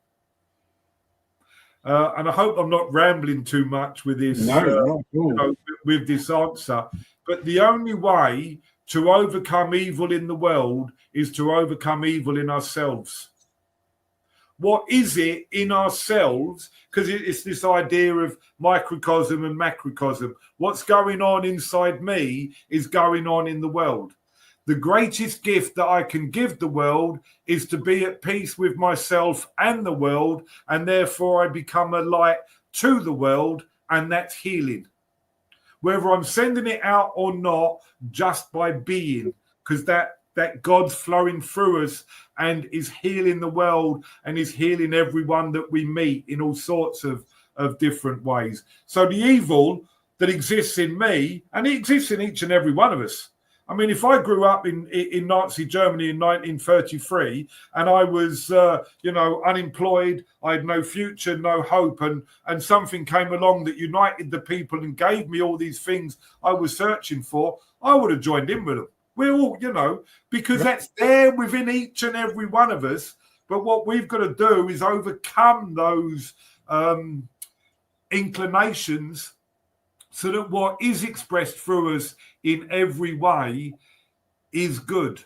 And I hope I'm not rambling too much with this, with this answer. But the only way to overcome evil in the world is to overcome evil in ourselves. What is it in ourselves? Because it's this idea of microcosm and macrocosm. What's going on inside me is going on in the world. The greatest gift that I can give the world is to be at peace with myself and the world, and therefore I become a light to the world, and that's healing. Whether I'm sending it out or not, just by being, because that God's flowing through us and is healing the world and is healing everyone that we meet in all sorts of different ways. So the evil that exists in me, and it exists in each and every one of us. I mean, if I grew up in Nazi Germany in 1933 and I was, unemployed, I had no future, no hope, and something came along that united the people and gave me all these things I was searching for, I would have joined in with them. We're all, because that's there within each and every one of us. But what we've got to do is overcome those inclinations so that what is expressed through us in every way is good.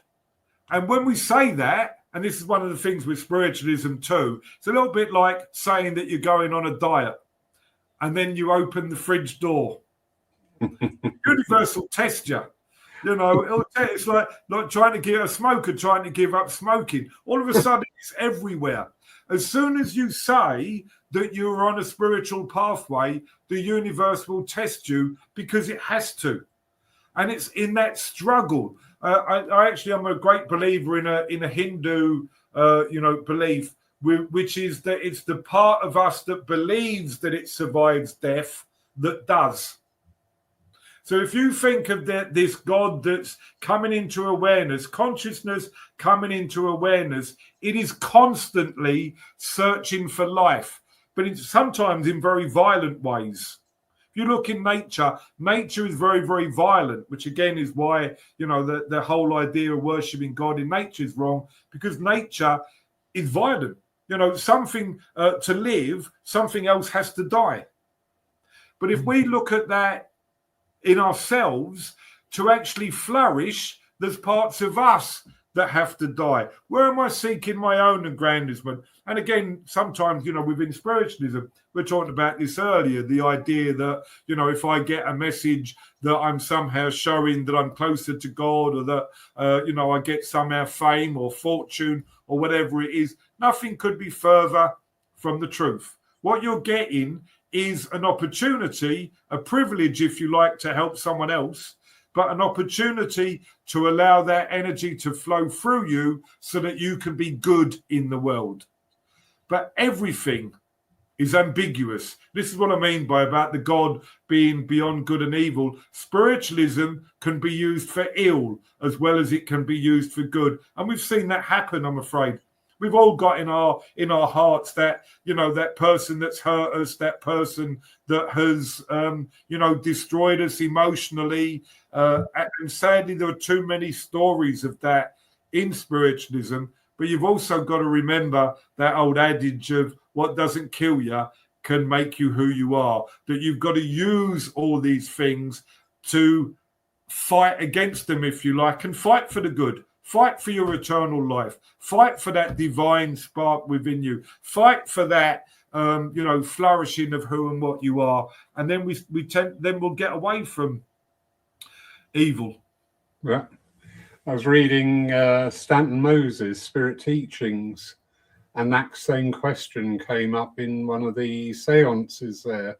And when we say that, and this is one of the things with spiritualism too, it's a little bit like saying that you're going on a diet and then you open the fridge door. Universe will test you. It's like trying to get a smoker trying to give up smoking. All of a sudden, it's everywhere. As soon as you say that you're on a spiritual pathway, the universe will test you because it has to. And it's in that struggle. I actually am a great believer in a Hindu, belief, which is that it's the part of us that believes that it survives death that does. So if you think of this God that's coming into awareness, consciousness coming into awareness, it is constantly searching for life, but it's sometimes in very violent ways. If you look in nature, nature is very, very violent, which again is why, the whole idea of worshipping God in nature is wrong, because nature is violent. Something to live, something else has to die. But if we look at that in ourselves, to actually flourish, there's parts of us that have to die. Where am I seeking my own aggrandizement? And again, sometimes, within spiritualism, we're talking about this earlier, the idea that, if I get a message that I'm somehow showing that I'm closer to God, or that, I get somehow fame or fortune or whatever it is, nothing could be further from the truth. What you're getting is an opportunity, a privilege, if you like, to help someone else, but an opportunity to allow that energy to flow through you so that you can be good in the world. But everything is ambiguous. This is what I mean by about the God being beyond good and evil. Spiritualism can be used for ill as well as it can be used for good. And we've seen that happen, I'm afraid. We've all got in our hearts that, that person that's hurt us, that person that has, destroyed us emotionally. And sadly, there are too many stories of that in spiritualism. But you've also got to remember that old adage of what doesn't kill you can make you who you are. That you've got to use all these things to fight against them, if you like, and fight for the good. Fight for your eternal life. Fight for that divine spark within you. Fight for that, flourishing of who and what you are. And then we'll get away from evil. Yeah. I was reading Stanton Moses' Spirit Teachings, and that same question came up in one of the seances there.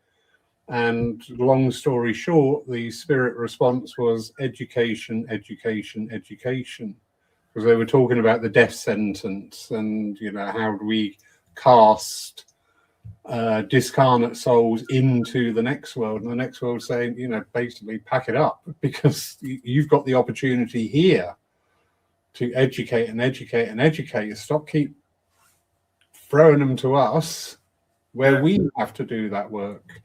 And long story short, the spirit response was education, education, education. Because they were talking about the death sentence and, how do we cast discarnate souls into the next world, and the next world saying, basically pack it up, because you've got the opportunity here to educate and educate and educate. Keep throwing them to us where we have to do that work.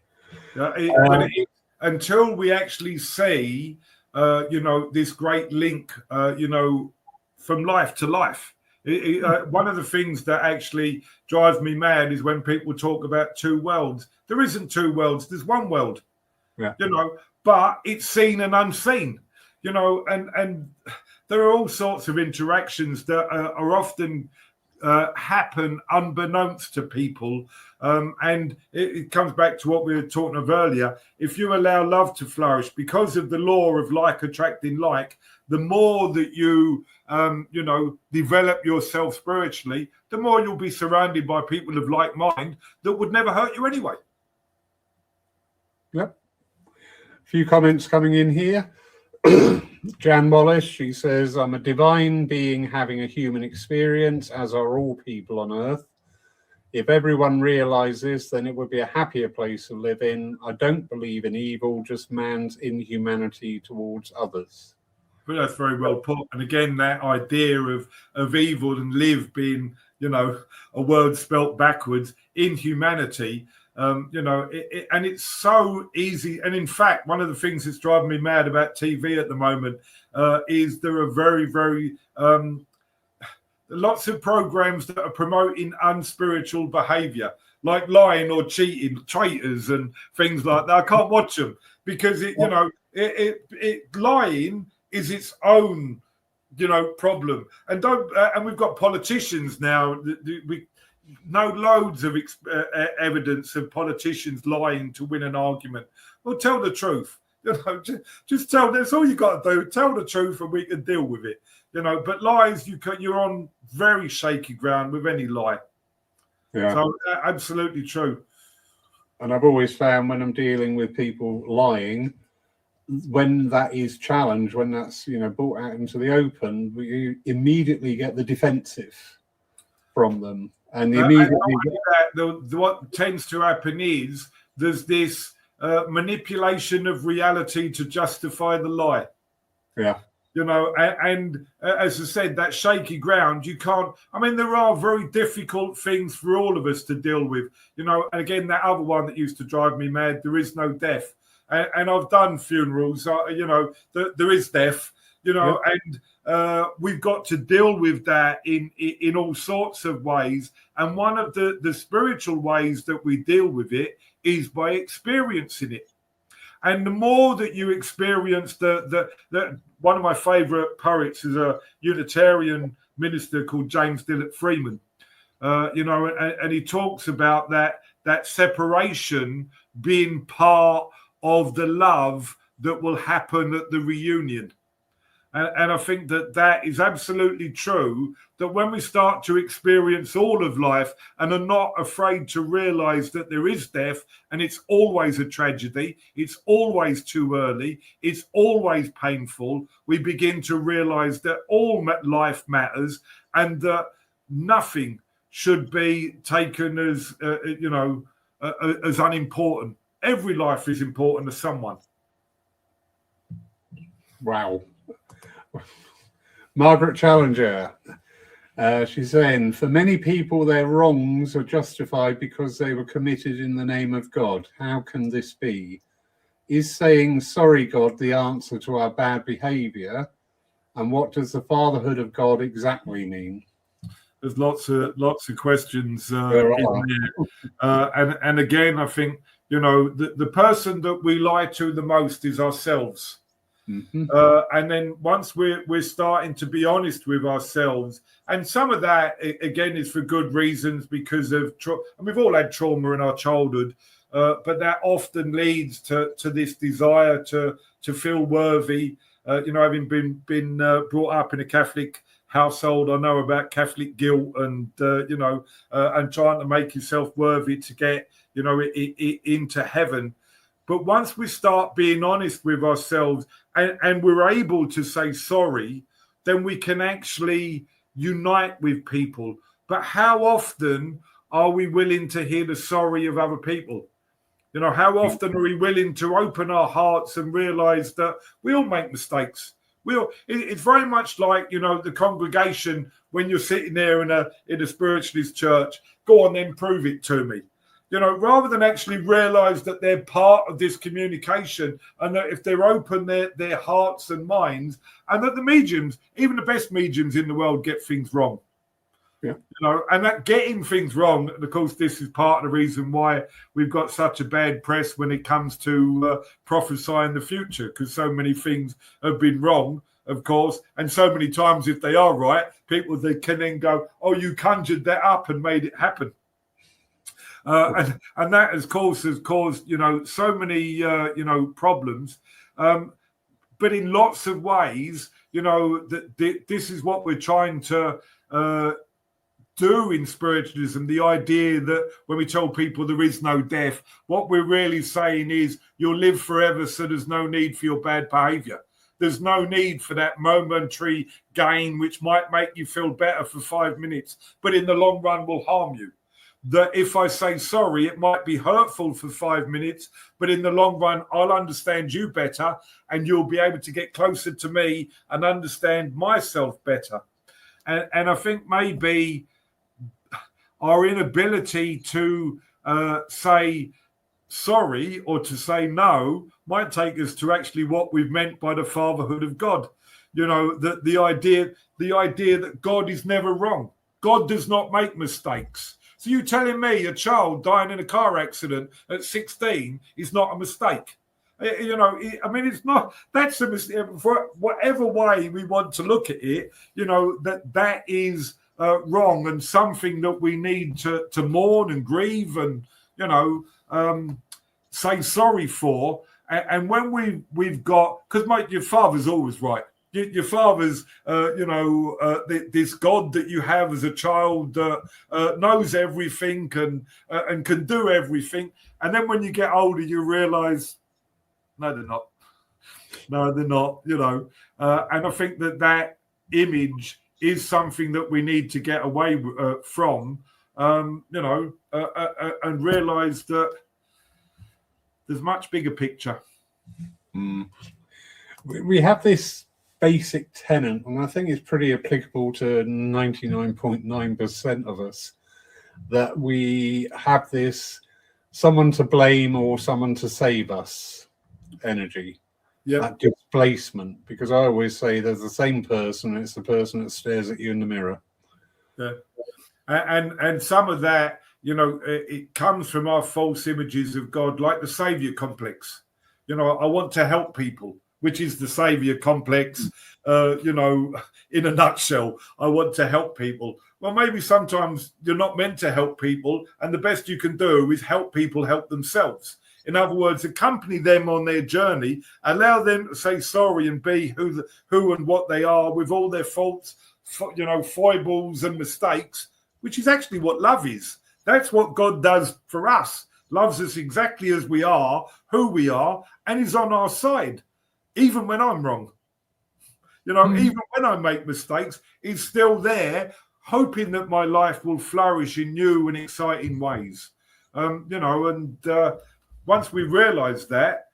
Until we actually see, this great link, from life to life. One of the things that actually drives me mad is when people talk about two worlds. There isn't two worlds. There's one world, but it's seen and unseen, and there are all sorts of interactions that are often happen unbeknownst to people. And it comes back to what we were talking of earlier. If you allow love to flourish, because of the law of like attracting like, the more that you, develop yourself spiritually, the more you'll be surrounded by people of like mind that would never hurt you anyway. Yep. A few comments coming in here. Jan Wallace, she says, I'm a divine being having a human experience, as are all people on earth. If everyone realizes, then it would be a happier place to live in. I don't believe in evil, just man's inhumanity towards others. But that's very well put. And again, that idea of evil and live being, a word spelt backwards, inhumanity, and it's so easy. And in fact, one of the things that's driving me mad about TV at the moment is there are very, very lots of programs that are promoting unspiritual behavior, like lying or cheating, traitors and things like that. I can't watch them because lying is its own, problem. And and we've got politicians now. We know loads of evidence of politicians lying to win an argument. Well, tell the truth. Just tell. That's all you got to do. Tell the truth, and we can deal with it. But lies, you're on very shaky ground with any lie. Yeah. So absolutely true. And I've always found when I'm dealing with people lying, when that is challenged, when that's brought out into the open, we immediately get the defensive from them, and immediately what tends to happen is there's this manipulation of reality to justify the lie. Yeah. And as I said, that shaky ground, you can't. I mean, there are very difficult things for all of us to deal with. And again, that other one that used to drive me mad, there is no death. And I've done funerals, there is death, and we've got to deal with that in all sorts of ways. And one of the spiritual ways that we deal with it is by experiencing it. And the more that you experience the one of my favorite poets is a Unitarian minister called James Dillett Freeman, and he talks about that separation being part of the love that will happen at the reunion. And I think that is absolutely true, that when we start to experience all of life and are not afraid to realize that there is death, and it's always a tragedy, it's always too early, it's always painful, we begin to realize that all life matters and that nothing should be taken as, as unimportant. Every life is important to someone. Wow. Margaret Challenger, she's saying, for many people, their wrongs are justified because they were committed in the name of God. How can this be? Is saying sorry, God, the answer to our bad behavior? And what does the fatherhood of God exactly mean? There's lots of questions in there. And again, I think, the person that we lie to the most is ourselves. Mm-hmm. And then once we're starting to be honest with ourselves, and some of that again is for good reasons, because of and we've all had trauma in our childhood, but that often leads to this desire to feel worthy. Having been brought up in a Catholic household, I know about Catholic guilt and and trying to make yourself worthy to get into heaven. But once we start being honest with ourselves and we're able to say sorry, then we can actually unite with people. But how often are we willing to hear the sorry of other people? How often are we willing to open our hearts and realize that we all make mistakes? It's very much like, the congregation when you're sitting there in a spiritualist church, go on then, prove it to me. Rather than actually realize that they're part of this communication, and that if they're open their hearts and minds, and that the mediums, even the best mediums in the world, get things wrong. Yeah. And that getting things wrong, and of course, this is part of the reason why we've got such a bad press when it comes to prophesying the future, because so many things have been wrong, of course, and so many times, if they are right, people they can then go, "Oh, you conjured that up and made it happen." And that, of course, has caused so many problems. But in lots of ways, this is what we're trying to do in spiritualism. The idea that when we tell people there is no death, what we're really saying is you'll live forever, so there's no need for your bad behavior. There's no need for that momentary gain, which might make you feel better for 5 minutes, but in the long run will harm you. That if I say sorry, it might be hurtful for 5 minutes, but in the long run, I'll understand you better and you'll be able to get closer to me and understand myself better. And I think maybe our inability to say sorry or to say no might take us to actually what we've meant by the fatherhood of God. The idea that God is never wrong. God does not make mistakes. So you telling me a child dying in a car accident at 16 is not a mistake? It's not. That's a mistake. For whatever way we want to look at it, that is wrong and something that we need to mourn and grieve and, say sorry for. And when we've got, because your father's always right. Your father's, this God that you have as a child knows everything and can do everything. And then when you get older, you realize, no, they're not. No, they're not. And I think that image is something that we need to get away from. And realise that there's much bigger picture. We have this basic tenet, and I think it's pretty applicable to 99.9% of us, that we have this someone to blame or someone to save us energy. Yeah. That displacement, because I always say there's the same person, it's the person that stares at you in the mirror. Yeah. And some of that, it comes from our false images of God, like the savior complex. I want to help people, which is the savior complex, in a nutshell. I want to help people. Well, maybe sometimes you're not meant to help people, and the best you can do is help people help themselves. In other words, accompany them on their journey, allow them to say sorry and be who and what they are with all their faults, foibles and mistakes, which is actually what love is. That's what God does for us. Loves us exactly as we are, who we are, and is on our side, even when I'm wrong. Even when I make mistakes, he's still there, hoping that my life will flourish in new and exciting ways. Once we realise that,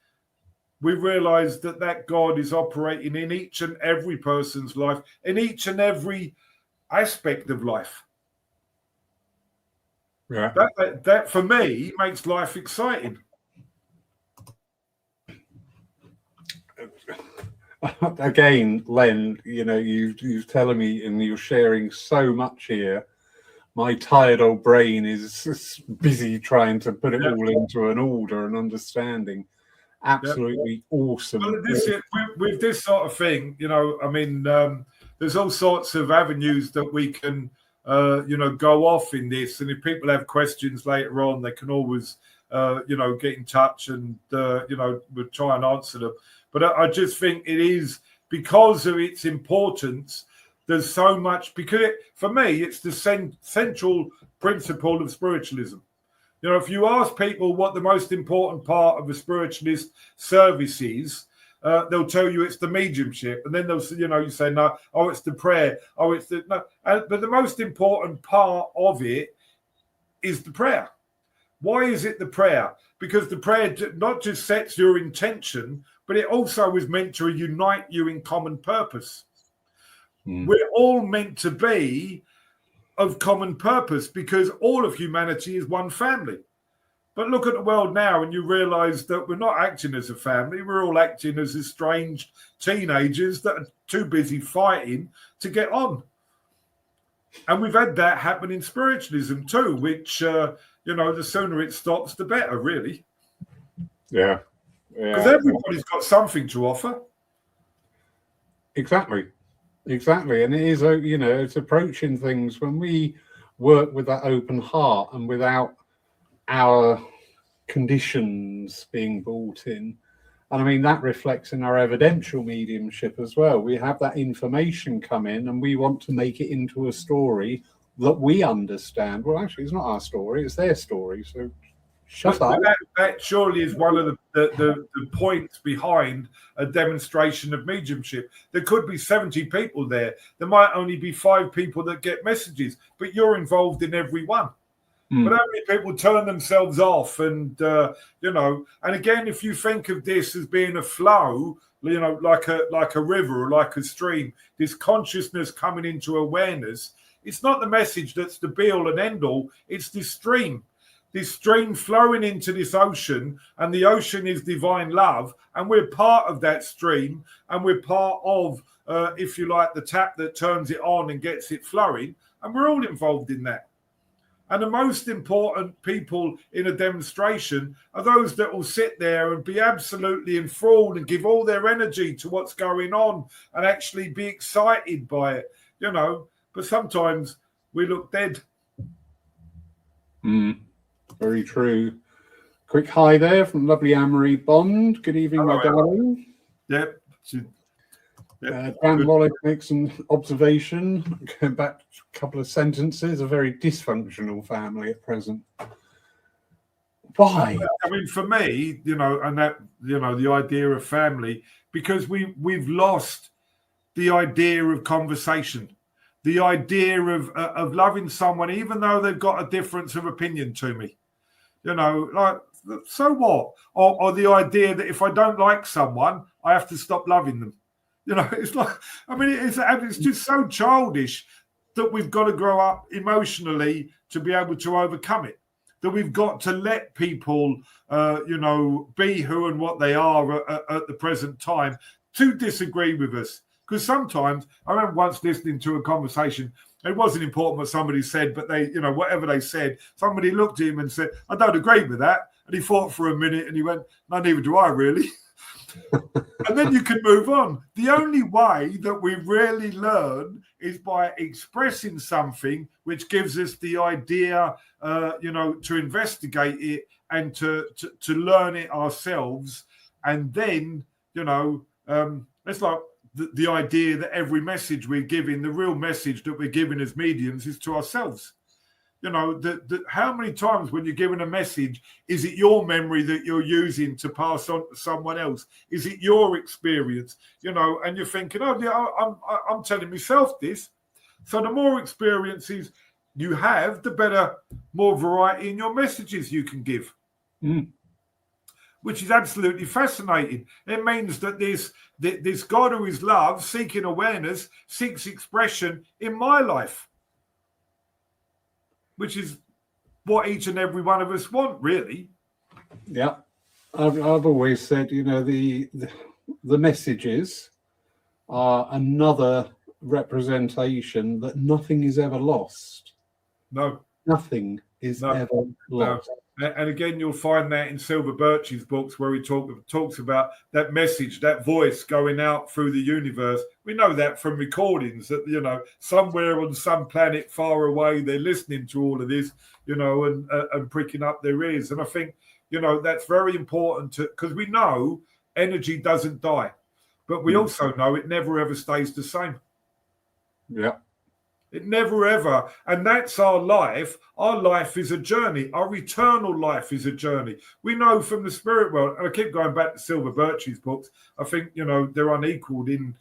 that God is operating in each and every person's life, in each and every aspect of life. Yeah. That for me makes life exciting. Again, Len, you're telling me and you're sharing so much here. My tired old brain is busy trying to put it all into an order and understanding. Absolutely awesome. Well, with this sort of thing, there's all sorts of avenues that we can, go off in this. And if people have questions later on, they can always, get in touch and, we'll try and answer them. But I just think it is, because of its importance, there's so much, because for me, it's the central principle of spiritualism. If you ask people what the most important part of a spiritualist service is, they'll tell you it's the mediumship. And then they'll say, you say, no, it's the prayer. It's the, no. But the most important part of it is the prayer. Why is it the prayer? Because the prayer not just sets your intention, but it also is meant to unite you in common purpose. We're all meant to be of common purpose because all of humanity is one family. But look at the world now and you realise that we're not acting as a family. We're all acting as estranged teenagers that are too busy fighting to get on. And we've had that happen in spiritualism too, which, the sooner it stops, the better, really. Yeah. Because everybody's got something to offer. Exactly. And it is, it's approaching things when we work with that open heart and without our conditions being brought in. And that reflects in our evidential mediumship as well. We have that information come in and we want to make it into a story that we understand. Well, actually, it's not our story, it's their story. So shut up. That surely is one of the points behind a demonstration of mediumship. There could be 70 people there. There might only be 5 people that get messages, but you're involved in every one. But how many people turn themselves off? And, and again, if you think of this as being a flow, like a river or like a stream, this consciousness coming into awareness, it's not the message that's the be all and end all. It's this stream flowing into this ocean, and the ocean is divine love. And we're part of that stream, and we're part of, if you like, the tap that turns it on and gets it flowing. And we're all involved in that. And the most important people in a demonstration are those that will sit there and be absolutely enthralled and give all their energy to what's going on and actually be excited by it, But sometimes we look dead. Very true. Quick hi there from lovely Anne-Marie Bond. Good evening, my darling. Yep. Dan Wallet makes an observation, going back a couple of sentences, a very dysfunctional family at present. Why? For me, and that, the idea of family, because we've lost the idea of conversation, the idea of loving someone, even though they've got a difference of opinion to me. Like, so what? Or the idea that if I don't like someone, I have to stop loving them. It's like, I mean, it's just so childish that we've got to grow up emotionally to be able to overcome it. That we've got to let people, be who and what they are at the present time to disagree with us. Because sometimes, I remember once listening to a conversation, it wasn't important what somebody said, but they, whatever they said, somebody looked at him and said, I don't agree with that. And he thought for a minute and he went, no, neither do I really. And then you can move on. The only way that we really learn is by expressing something which gives us the idea, to investigate it and to learn it ourselves. And then, it's like the idea that every message we're giving, the real message that we're giving as mediums is to ourselves. How many times when you're given a message, is it your memory that you're using to pass on to someone else? Is it your experience? And you're thinking, oh, yeah, I'm telling myself this. So the more experiences you have, the better, more variety in your messages you can give. Which is absolutely fascinating. It means that this God who is love, seeking awareness, seeks expression in my life, which is what each and every one of us want, really. Yeah. I've always said, the messages are another representation that nothing is ever lost. No. Nothing is ever lost. No. And again, you'll find that in Silver Birch's books where he talks about that message, that voice going out through the universe. We know that from recordings that, somewhere on some planet far away, they're listening to all of this, and pricking up their ears. And I think, that's very important because we know energy doesn't die, but we also know it never ever stays the same. Yeah. It never ever. And that's our life. Our life is a journey. Our eternal life is a journey. We know from the spirit world, and I keep going back to Silver Birch's books. I think, they're unequaled in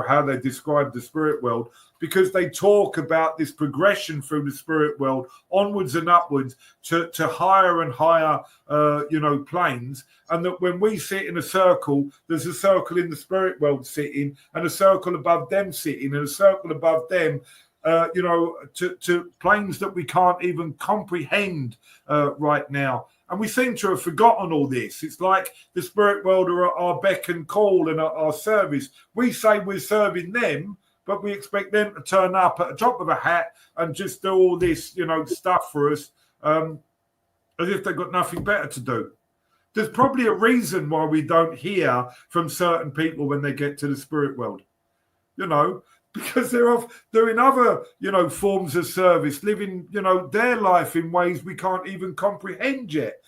how they describe the spirit world, because they talk about this progression through the spirit world onwards and upwards to higher and higher, planes. And that when we sit in a circle, there's a circle in the spirit world sitting, and a circle above them sitting, and a circle above them, to planes that we can't even comprehend right now. And we seem to have forgotten all this. It's like the spirit world are at our beck and call and at our service. We say we're serving them, but we expect them to turn up at the drop of a hat and just do all this, stuff for us, as if they've got nothing better to do. There's probably a reason why we don't hear from certain people when they get to the spirit world, because they're in other, forms of service, living, their life in ways we can't even comprehend yet.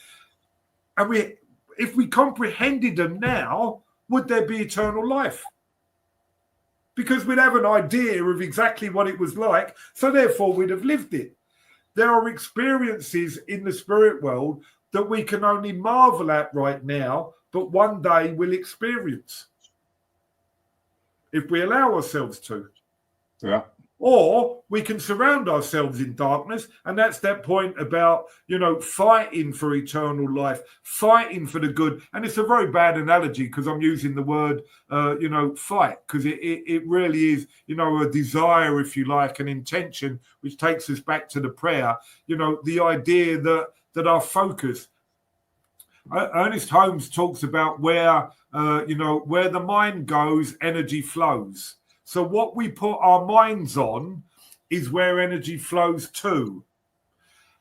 And if we comprehended them now, would there be eternal life? Because we'd have an idea of exactly what it was like, so therefore we'd have lived it. There are experiences in the spirit world that we can only marvel at right now, but one day we'll experience, if we allow ourselves to. Yeah. Or we can surround ourselves in darkness, and that's that point about, fighting for eternal life, fighting for the good. And it's a very bad analogy because I'm using the word, fight, because it really is, a desire, if you like, an intention, which takes us back to the prayer, the idea that our focus. Ernest Holmes talks about where the mind goes, energy flows. So what we put our minds on is where energy flows to.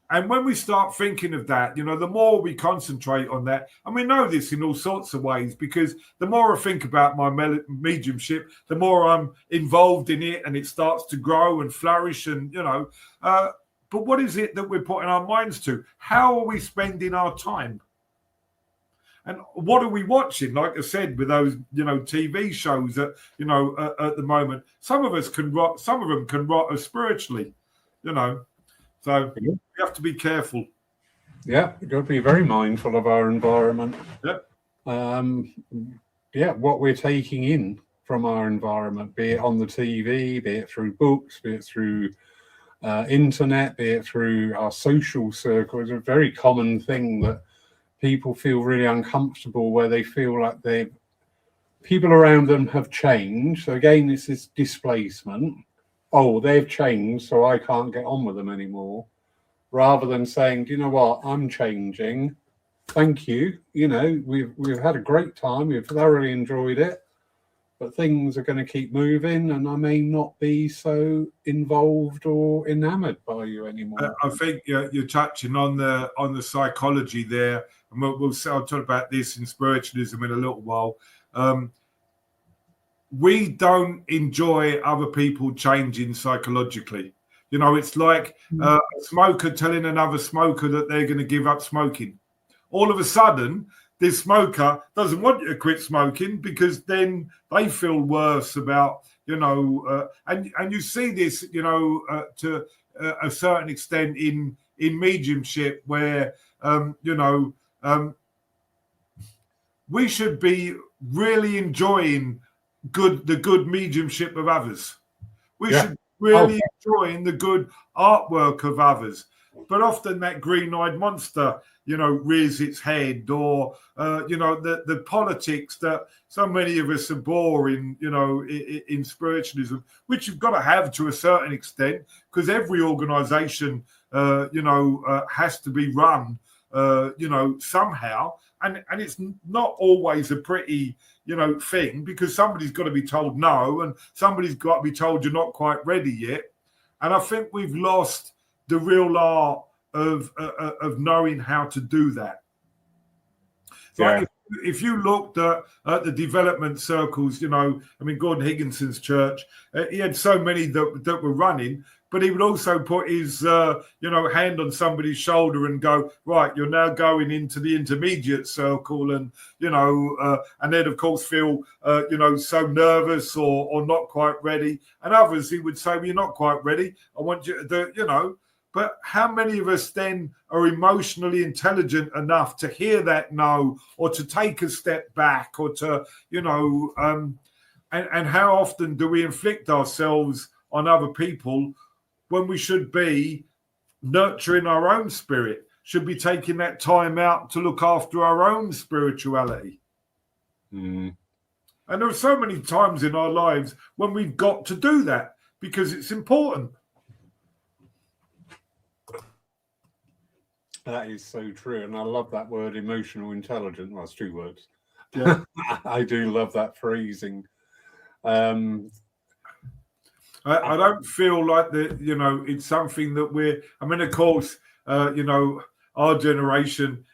And when we start thinking of that, the more we concentrate on that, and we know this in all sorts of ways, because the more I think about my mediumship, the more I'm involved in it, and it starts to grow and flourish, and, but what is it that we're putting our minds to? How are we spending our time? And what are we watching? Like I said, with those, TV shows that, at the moment, some of them can rot us spiritually, So we have to be careful. Yeah, we've got to be very mindful of our environment. Yeah. what we're taking in from our environment, be it on the TV, be it through books, be it through internet, be it through our social circle. It's a very common thing that people feel really uncomfortable, where they feel like people around them have changed. So again, it's this displacement. Oh, they've changed, so I can't get on with them anymore. Rather than saying, do you know what, I'm changing. Thank you. You know, we've had a great time. We've thoroughly enjoyed it. But things are going to keep moving, and I may not be so involved or enamored by you anymore. I think you're touching on the psychology there, and I'll talk about this in spiritualism in a little while. We don't enjoy other people changing psychologically. You know, it's like a smoker telling another smoker that they're going to give up smoking. All of a sudden, this smoker doesn't want you to quit smoking, because then they feel worse about, and you see this, to a certain extent in mediumship, where, we should be really enjoying the good mediumship of others. We should really enjoying the good artwork of others. But often that green-eyed monster, rears its head, or, the politics that so many of us are boring, in spiritualism, which you've got to have to a certain extent, because every organization, has to be run, somehow. And it's not always a pretty, thing, because somebody's got to be told no, and somebody's got to be told you're not quite ready yet. And I think we've lost the real art of knowing how to do that. Like if you looked at the development circles, Gordon Higginson's church, he had so many that were running, but he would also put his, hand on somebody's shoulder and go, right, you're now going into the intermediate circle, and, and then, of course, feel, so nervous or not quite ready. And others, he would say, well, you're not quite ready. I want you to do, But how many of us then are emotionally intelligent enough to hear that no, or to take a step back, or to, and how often do we inflict ourselves on other people when we should be nurturing our own spirit, should be taking that time out to look after our own spirituality? And there are so many times in our lives when we've got to do that because it's important. That is so true. And I love that word, emotional intelligence. Well, it's 2 words. Yeah. I do love that phrasing. I don't feel like that, it's something that of course, our generation,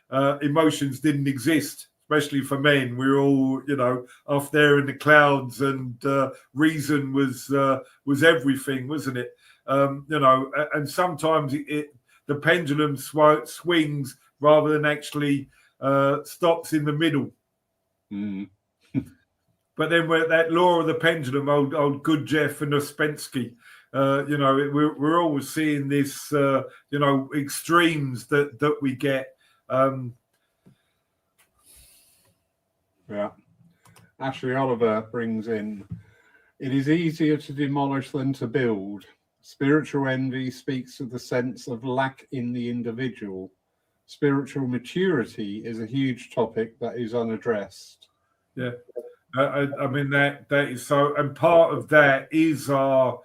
emotions didn't exist, especially for men. We were all, off there in the clouds, and reason was everything, wasn't it? And sometimes the pendulum swings rather than actually stops in the middle. But then we're that law of the pendulum, old good Jeff and Ouspensky, we're always seeing this, extremes that we get. Ashley Oliver brings in, it is easier to demolish than to build. Spiritual envy speaks of the sense of lack in the individual. Spiritual maturity is a huge topic that is unaddressed. Yeah. That is so, and part of that is our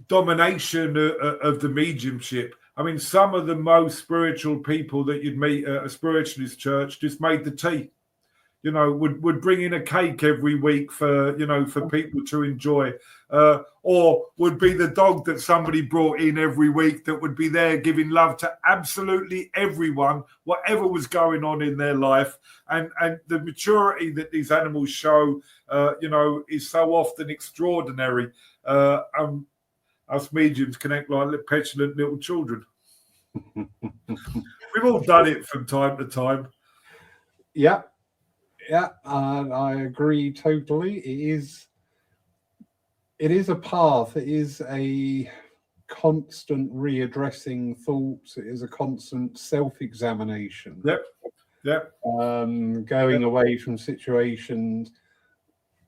domination of the mediumship. Some of the most spiritual people that you'd meet at a spiritualist church just made the tea. Would bring in a cake every week for people to enjoy, or would be the dog that somebody brought in every week that would be there giving love to absolutely everyone, whatever was going on in their life. And the maturity that these animals show, is so often extraordinary. Us mediums can act like petulant little children. We've all done it from time to time. Yeah. Yeah, I agree totally. It is a path. It is a constant readdressing thoughts. It is a constant self-examination. Yep. Yeah. Going away from situations.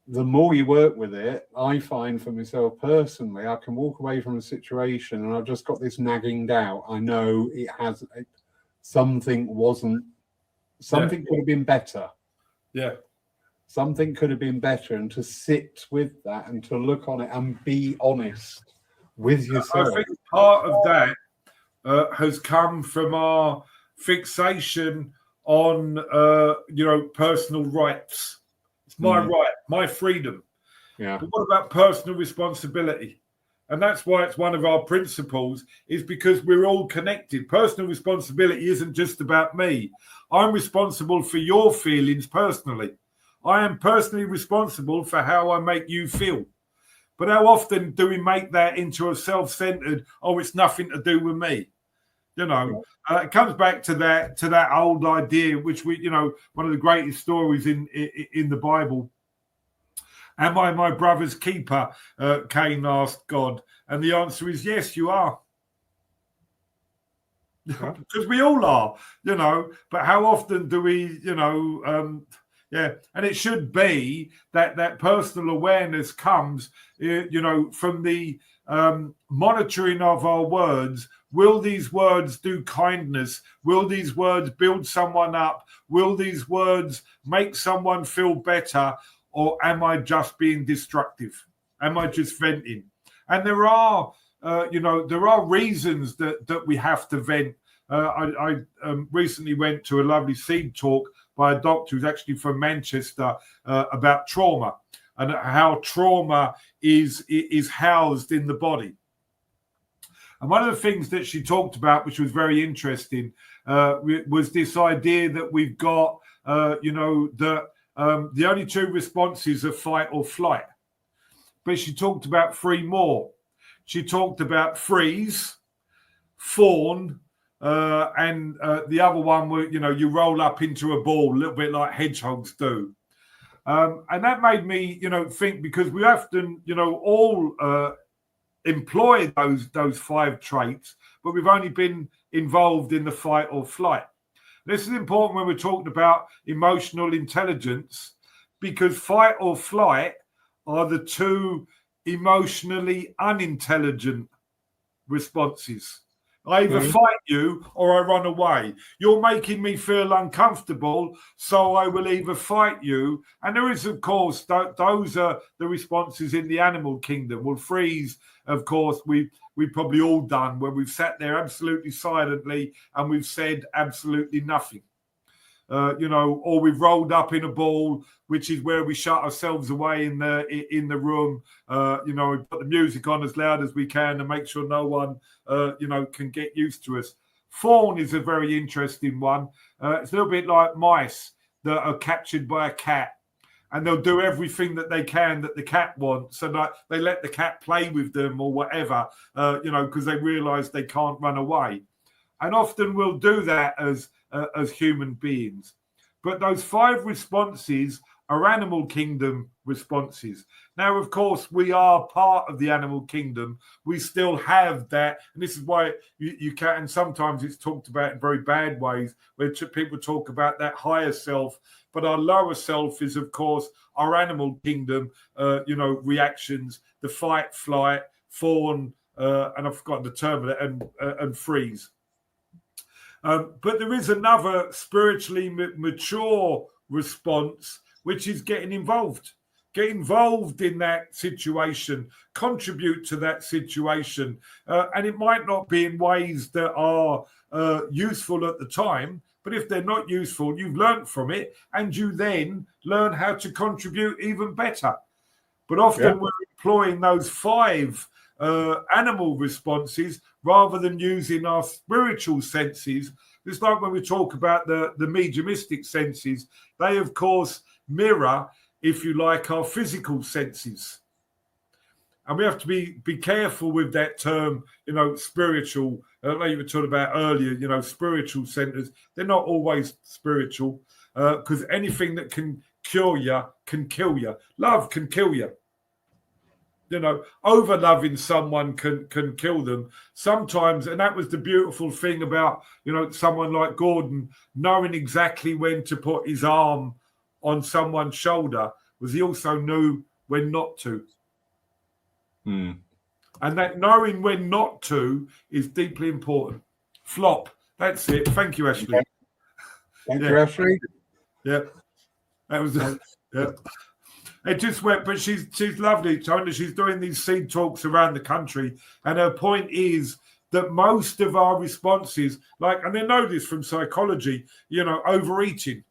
The more you work with it, I find for myself personally, I can walk away from a situation and I've just got this nagging doubt. I know something could have been better. Yeah. Something could have been better, and to sit with that and to look on it and be honest with yourself. I think part of that has come from our fixation on, personal rights. It's my right, my freedom. Yeah. But what about personal responsibility? And that's why it's one of our principles, is because we're all connected. Personal responsibility isn't just about me. I'm responsible for your feelings personally. I am personally responsible for how I make you feel. But how often do we make that into a self-centered, it's nothing to do with me? It comes back to that old idea, which one of the greatest stories in the Bible. Am I my brother's keeper? Cain asked God, and the answer is yes, you are. Because we all are, But how often do we, and it should be that personal awareness comes, from the monitoring of our words. Will these words do kindness? Will these words build someone up? Will these words make someone feel better? Or am I just being destructive? Am I just venting? And there are reasons that we have to vent. I recently went to a lovely seed talk by a doctor who's actually from Manchester about trauma and how trauma is housed in the body. And one of the things that she talked about, which was very interesting, was this idea that we've got, that the only two responses are fight or flight. But she talked about three more. She talked about freeze, fawn, and the other one where, you roll up into a ball, a little bit like hedgehogs do. And that made me, think, because we often, all employ those five traits, but we've only been involved in the fight or flight. This is important when we're talking about emotional intelligence, because fight or flight are the two emotionally unintelligent responses. I either fight you or I run away. You're making me feel uncomfortable, so I will either fight you. And there is, of course, those are the responses in the animal kingdom. Well, freeze, of course, we've probably all done, where we've sat there absolutely silently and we've said absolutely nothing. Or we've rolled up in a ball, which is where we shut ourselves away in the room. We put the music on as loud as we can to make sure no one, can get used to us. Fawn is a very interesting one. It's a little bit like mice that are captured by a cat, and they'll do everything that they can that the cat wants, and they let the cat play with them or whatever, because they realise they can't run away. And often we'll do that as human beings. But those five responses are animal kingdom responses. Now, of course, we are part of the animal kingdom. We still have that. And this is why you can, and sometimes it's talked about in very bad ways, where people talk about that higher self. But our lower self is, of course, our animal kingdom, reactions, the fight, flight, fawn, and I've forgotten the term of it, and freeze. But there is another spiritually mature response, which is getting involved. Get involved in that situation, contribute to that situation. And it might not be in ways that are useful at the time, but if they're not useful, you've learned from it, and you then learn how to contribute even better. But often we're employing those five animal responses rather than using our spiritual senses. It's like when we talk about the mediumistic senses, they of course mirror, if you like, our physical senses. And we have to be careful with that term, spiritual. Like you were talking about earlier, spiritual centers. They're not always spiritual, because anything that can cure you can kill you. Love can kill you. You know, over loving someone can kill them sometimes. And that was the beautiful thing about, you know, someone like Gordon knowing exactly when to put his arm on someone's shoulder, was he also knew when not to. Mm. And that knowing when not to is deeply important. Flop. That's it. Thank you, Ashley. Thank you, Ashley. Yeah. That was yeah. It just went, but she's lovely, Tony. She's doing these seed talks around the country, and her point is that most of our responses, like, and they know this from psychology, you know, overeating,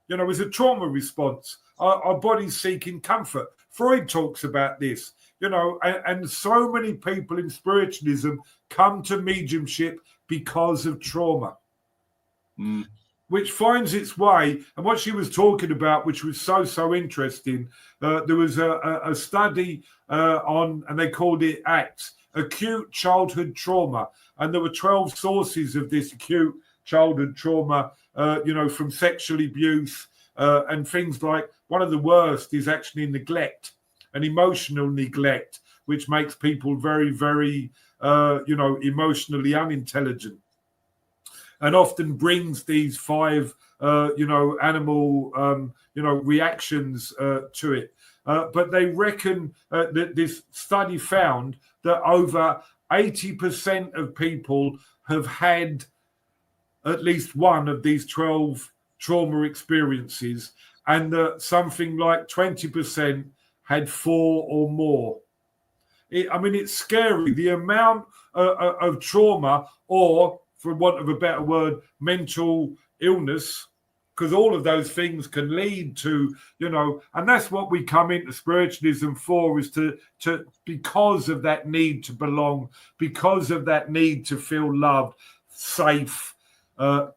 you know, is a trauma response. Our body's seeking comfort. Freud talks about this, you know, and so many people in spiritualism come to mediumship because of trauma. Mm. Which finds its way, and what she was talking about, which was so interesting, there was a study on, and they called it ACTS, acute childhood trauma, and there were 12 sources of this acute childhood trauma, you know, from sexual abuse and things like, one of the worst is actually neglect, and emotional neglect, which makes people very, very, you know, emotionally unintelligent. And often brings these 5, you know, animal, you know, reactions to it. But they reckon that this study found that over 80% of people have had at least one of these 12 trauma experiences, and that something like 20% had 4 or more. I mean, it's scary, the amount of trauma, or, for want of a better word, mental illness, because all of those things can lead to, you know, and that's what we come into spiritualism for, is to because of that need to belong, because of that need to feel loved, safe,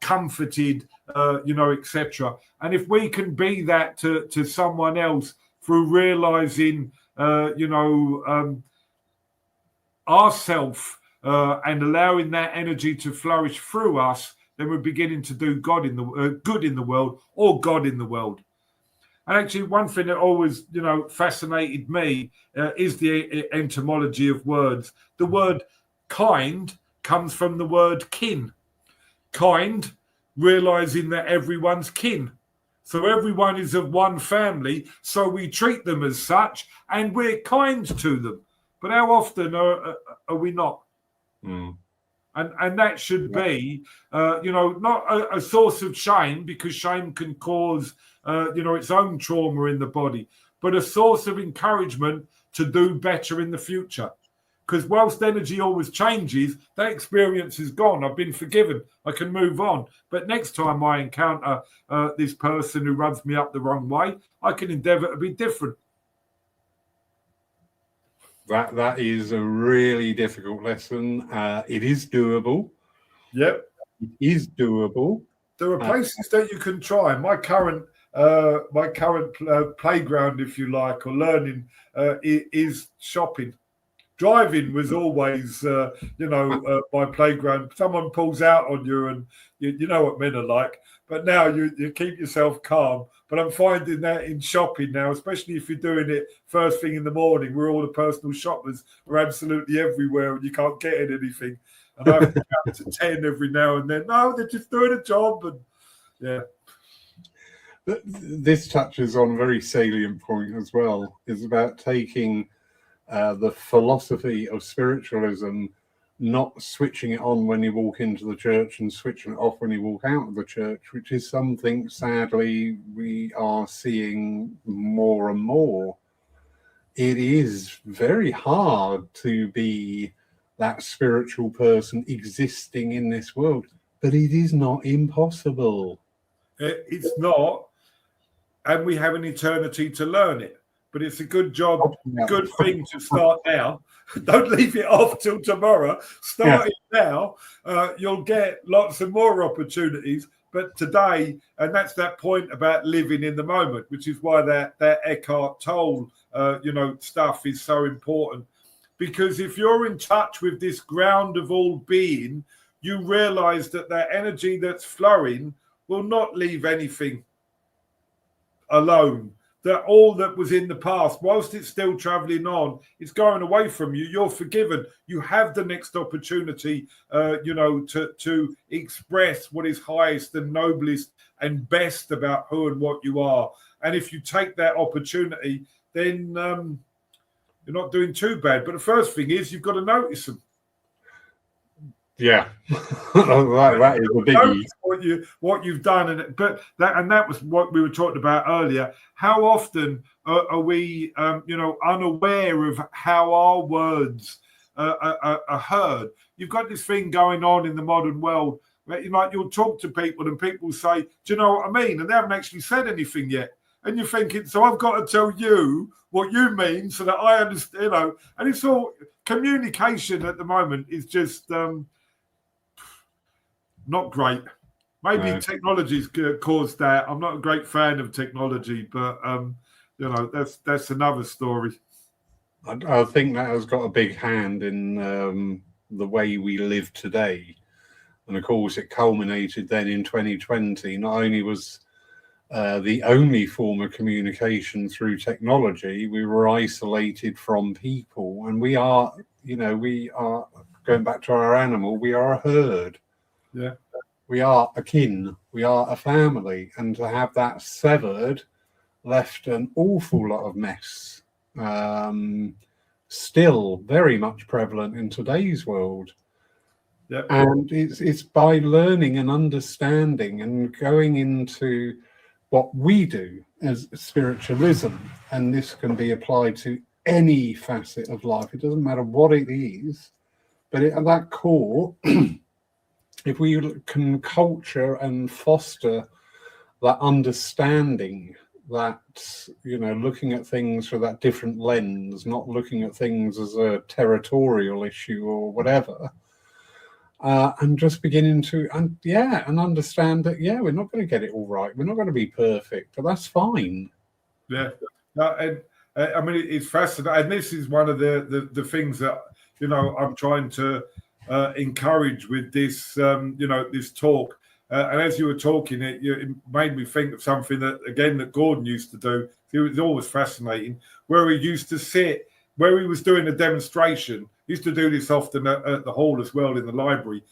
comforted, you know, etc. And if we can be that to someone else through realizing, you know, ourself, and allowing that energy to flourish through us, then we're beginning to do good in the world, or God in the world. And actually, one thing that always, you know, fascinated me is the etymology of words. The word kind comes from the word kin. Kind, realizing that everyone's kin. So everyone is of one family, so we treat them as such, and we're kind to them. But how often are we not? Mm. And that should be, you know, not a source of shame, because shame can cause, you know, its own trauma in the body, but a source of encouragement to do better in the future. Because whilst energy always changes, that experience is gone. I've been forgiven. I can move on. But next time I encounter this person who rubs me up the wrong way, I can endeavour to be different. That is a really difficult lesson. It is doable. Yep. It is doable. There are places that you can try. My current playground, if you like, or learning, is shopping. Driving was always, you know, my playground. Someone pulls out on you, and you know what men are like. But now you keep yourself calm. But I'm finding that in shopping now, especially if you're doing it first thing in the morning, where all the personal shoppers are absolutely everywhere and you can't get in anything. And I have to count to 10 every now and then. No, they're just doing a job. And yeah. This touches on a very salient point as well. It's about taking the philosophy of spiritualism, not switching it on when you walk into the church and switching it off when you walk out of the church, which is something, sadly, we are seeing more and more. It is very hard to be that spiritual person existing in this world, but it is not impossible. It's not, and we have an eternity to learn it. But it's a good job, good thing to start now. Don't leave it off till tomorrow. Start it now. You'll get lots of more opportunities. But today, and that's that point about living in the moment, which is why that Eckhart Tolle, you know, stuff is so important. Because if you're in touch with this ground of all being, you realize that energy that's flowing will not leave anything alone. that all that was in the past, whilst it's still traveling on, it's going away from you. You're forgiven. You have the next opportunity, to express what is highest and noblest and best about who and what you are. And if you take that opportunity, then you're not doing too bad. But the first thing is you've got to notice them. Yeah, that is a biggie. What you've done, and that was what we were talking about earlier. How often are we, unaware of how our words are heard? You've got this thing going on in the modern world where you'll talk to people and people say, "Do you know what I mean?" And they haven't actually said anything yet, and you're thinking, "So I've got to tell you what you mean so that I understand." And it's all communication at the moment is just. Not great. Maybe technology's caused that. I'm not a great fan of technology, but that's another story. I think that has got a big hand in the way we live today, and of course, it culminated then in 2020. Not only was the only form of communication through technology, we were isolated from people, and we are going back to our animal. We are a herd. Yeah, we are a kin, we are a family, and to have that severed left an awful lot of mess. Still very much prevalent in today's world. Yep. And it's by learning and understanding and going into what we do as spiritualism, and this can be applied to any facet of life. It doesn't matter what it is, but at that core. If we can culture and foster that understanding, that, looking at things through that different lens, not looking at things as a territorial issue or whatever, and just beginning to, and understand that, we're not going to get it all right. We're not going to be perfect, but that's fine. Yeah. I mean, it's fascinating. And this is one of the things that, I'm trying to encourage with this, this talk. And as you were talking, it made me think of something that Gordon used to do. It was always fascinating, where he used to sit, where he was doing a demonstration. He used to do this often at the hall as well in the library.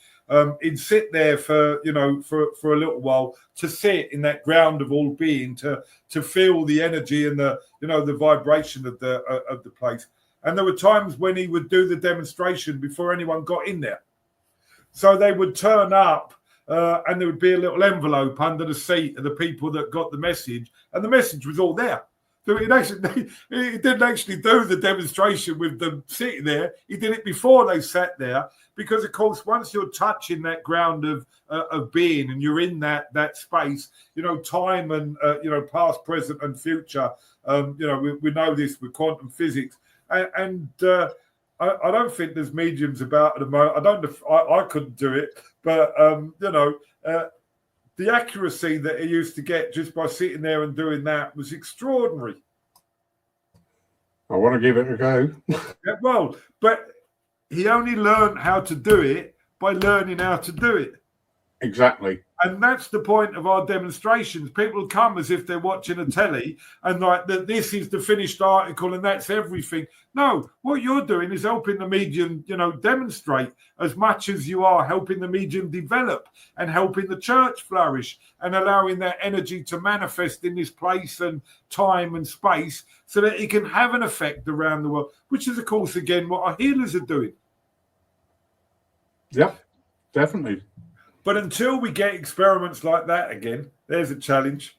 He'd sit there for a little while, to sit in that ground of all being, to feel the energy and the vibration of the place. And there were times when he would do the demonstration before anyone got in there. So they would turn up and there would be a little envelope under the seat of the people that got the message. And the message was all there. So he didn't actually do the demonstration with them sitting there. He did it before they sat there. Because, of course, once you're touching that ground of being and you're in that space, time and, past, present and future, we know this with quantum physics. And I don't think there's mediums about at the moment. I don't know if I couldn't do it, but the accuracy that he used to get just by sitting there and doing that was extraordinary. I want to give it a go. Yeah, well, but he only learned how to do it by learning how to do it. Exactly. And that's the point of our demonstrations. People come as if they're watching a telly and like that this is the finished article and that's everything. No, what you're doing is helping the medium, demonstrate as much as you are helping the medium develop and helping the church flourish and allowing that energy to manifest in this place and time and space so that it can have an effect around the world, which is, of course, again, what our healers are doing. Yep, definitely. But until we get experiments like that again, there's a challenge.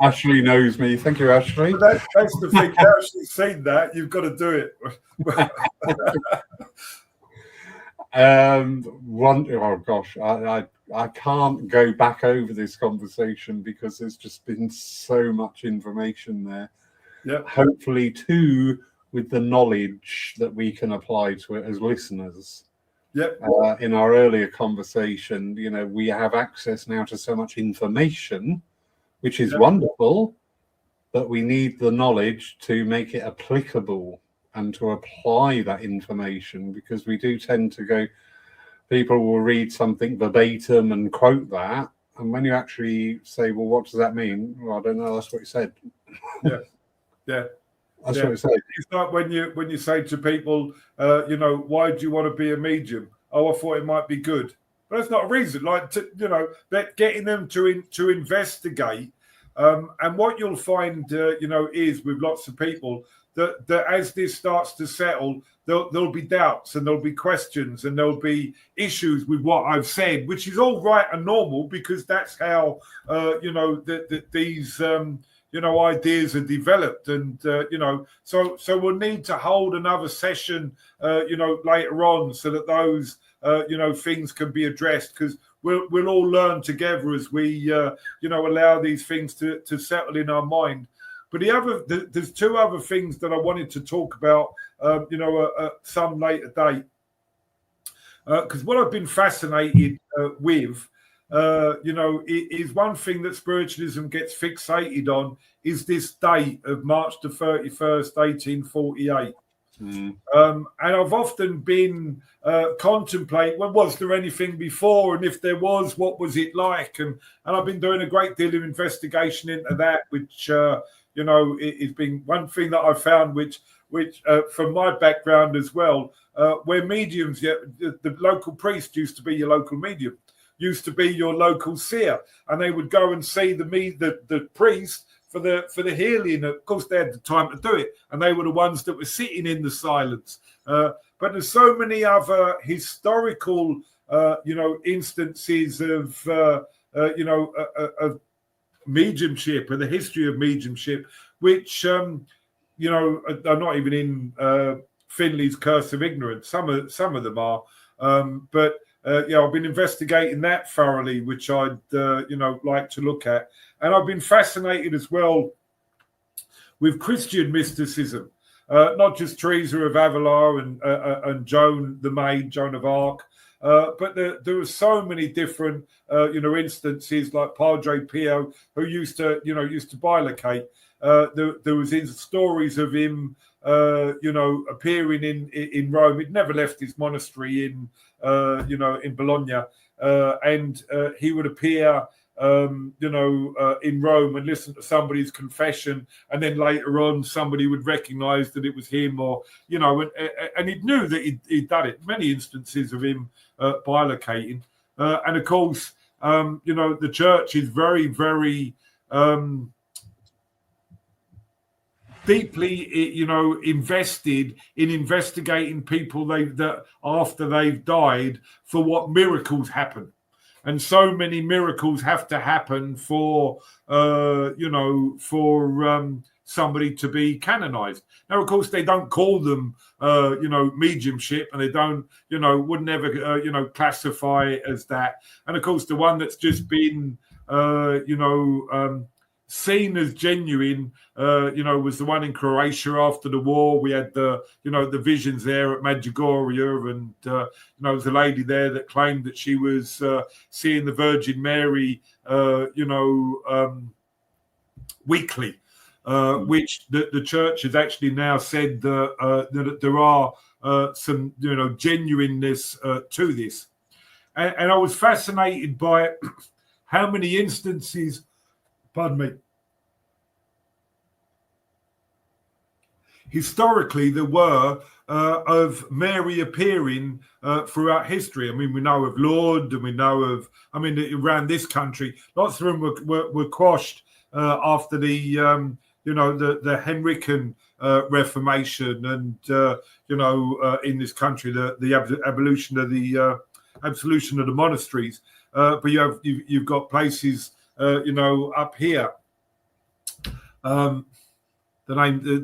Ashley knows me. Thank you, Ashley. That's the thing. You've actually seen that. You've got to do it. Oh gosh, I can't go back over this conversation because there's just been so much information there. Yeah. Hopefully, too, with the knowledge that we can apply to it as listeners. Yep. In our earlier conversation, we have access now to so much information, which is wonderful, but we need the knowledge to make it applicable and to apply that information, because we do tend to go, people will read something verbatim and quote that, And when you actually say, well, what does that mean? Well, I don't know. That's what he said. Yeah. That's what he said. It's like when you say to people, why do you want to be a medium? Oh, I thought it might be good. But that's not a reason. Like, that getting them to investigate. And what you'll find, is with lots of people that as this starts to settle, there'll be doubts and there'll be questions and there'll be issues with what I've said, which is all right and normal because that's how, these ideas are developed. And, so we'll need to hold another session, later on so that those, things can be addressed because we'll all learn together as we, allow these things to settle in our mind. But there's two other things that I wanted to talk about, at some later date. Because what I've been fascinated with, is one thing that spiritualism gets fixated on is this date of March the 31st, 1848. And I've often been contemplate, well, was there anything before? And if there was, what was it like? And I've been doing a great deal of investigation into that, which, it's been one thing that I found, which from my background as well, where mediums, the local priest used to be your local medium, used to be your local seer, and they would go and see the priest for the healing. Of course, they had the time to do it, and they were the ones that were sitting in the silence. But there's so many other historical, instances of mediumship and the history of mediumship, which, are not even in Finley's Curse of Ignorance. Some of them are, but I've been investigating that thoroughly, which I'd like to look at, and I've been fascinated as well with Christian mysticism, not just Teresa of Avila and Joan the Maid, Joan of Arc. But there are so many different, instances like Padre Pio, who used to bilocate. There was his stories of him, appearing in Rome. He'd never left his monastery in Bologna, and he would appear, in Rome and listen to somebody's confession, and then later on somebody would recognise that it was him, or and he knew that he'd done it. Many instances of him bilocating, and of course, the church is very, very deeply, invested in investigating people that after they've died for what miracles happen. And so many miracles have to happen for somebody to be canonized. Now, of course, they don't call them, mediumship, and they don't, would never, classify it as that. And of course, the one that's just been, seen as genuine, was the one in Croatia after the war. We had the visions there at Medjugorje, and there was a lady there that claimed that she was seeing the Virgin Mary, weekly, which the church has actually now said that there are some genuineness to this, and I was fascinated by how many instances. Pardon me. Historically, there were of Mary appearing throughout history. I mean, we know of Lourdes, and we know of, around this country, lots of them were quashed after the Henrican Reformation, and in this country, the abolition of the absolution of the monasteries. But you've got places. Up here, the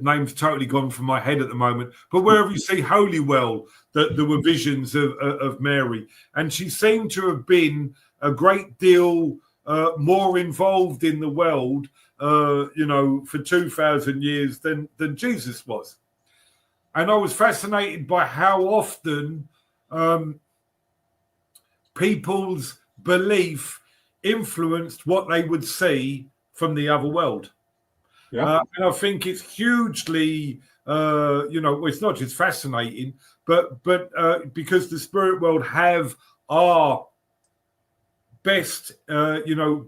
name's totally gone from my head at the moment. But wherever you see Holywell, that there were visions of Mary, and she seemed to have been a great deal more involved in the world, for 2,000 years than Jesus was. And I was fascinated by how often people's belief influenced what they would see from the other world. And I think it's hugely, it's not just fascinating, but because the spirit world have our best,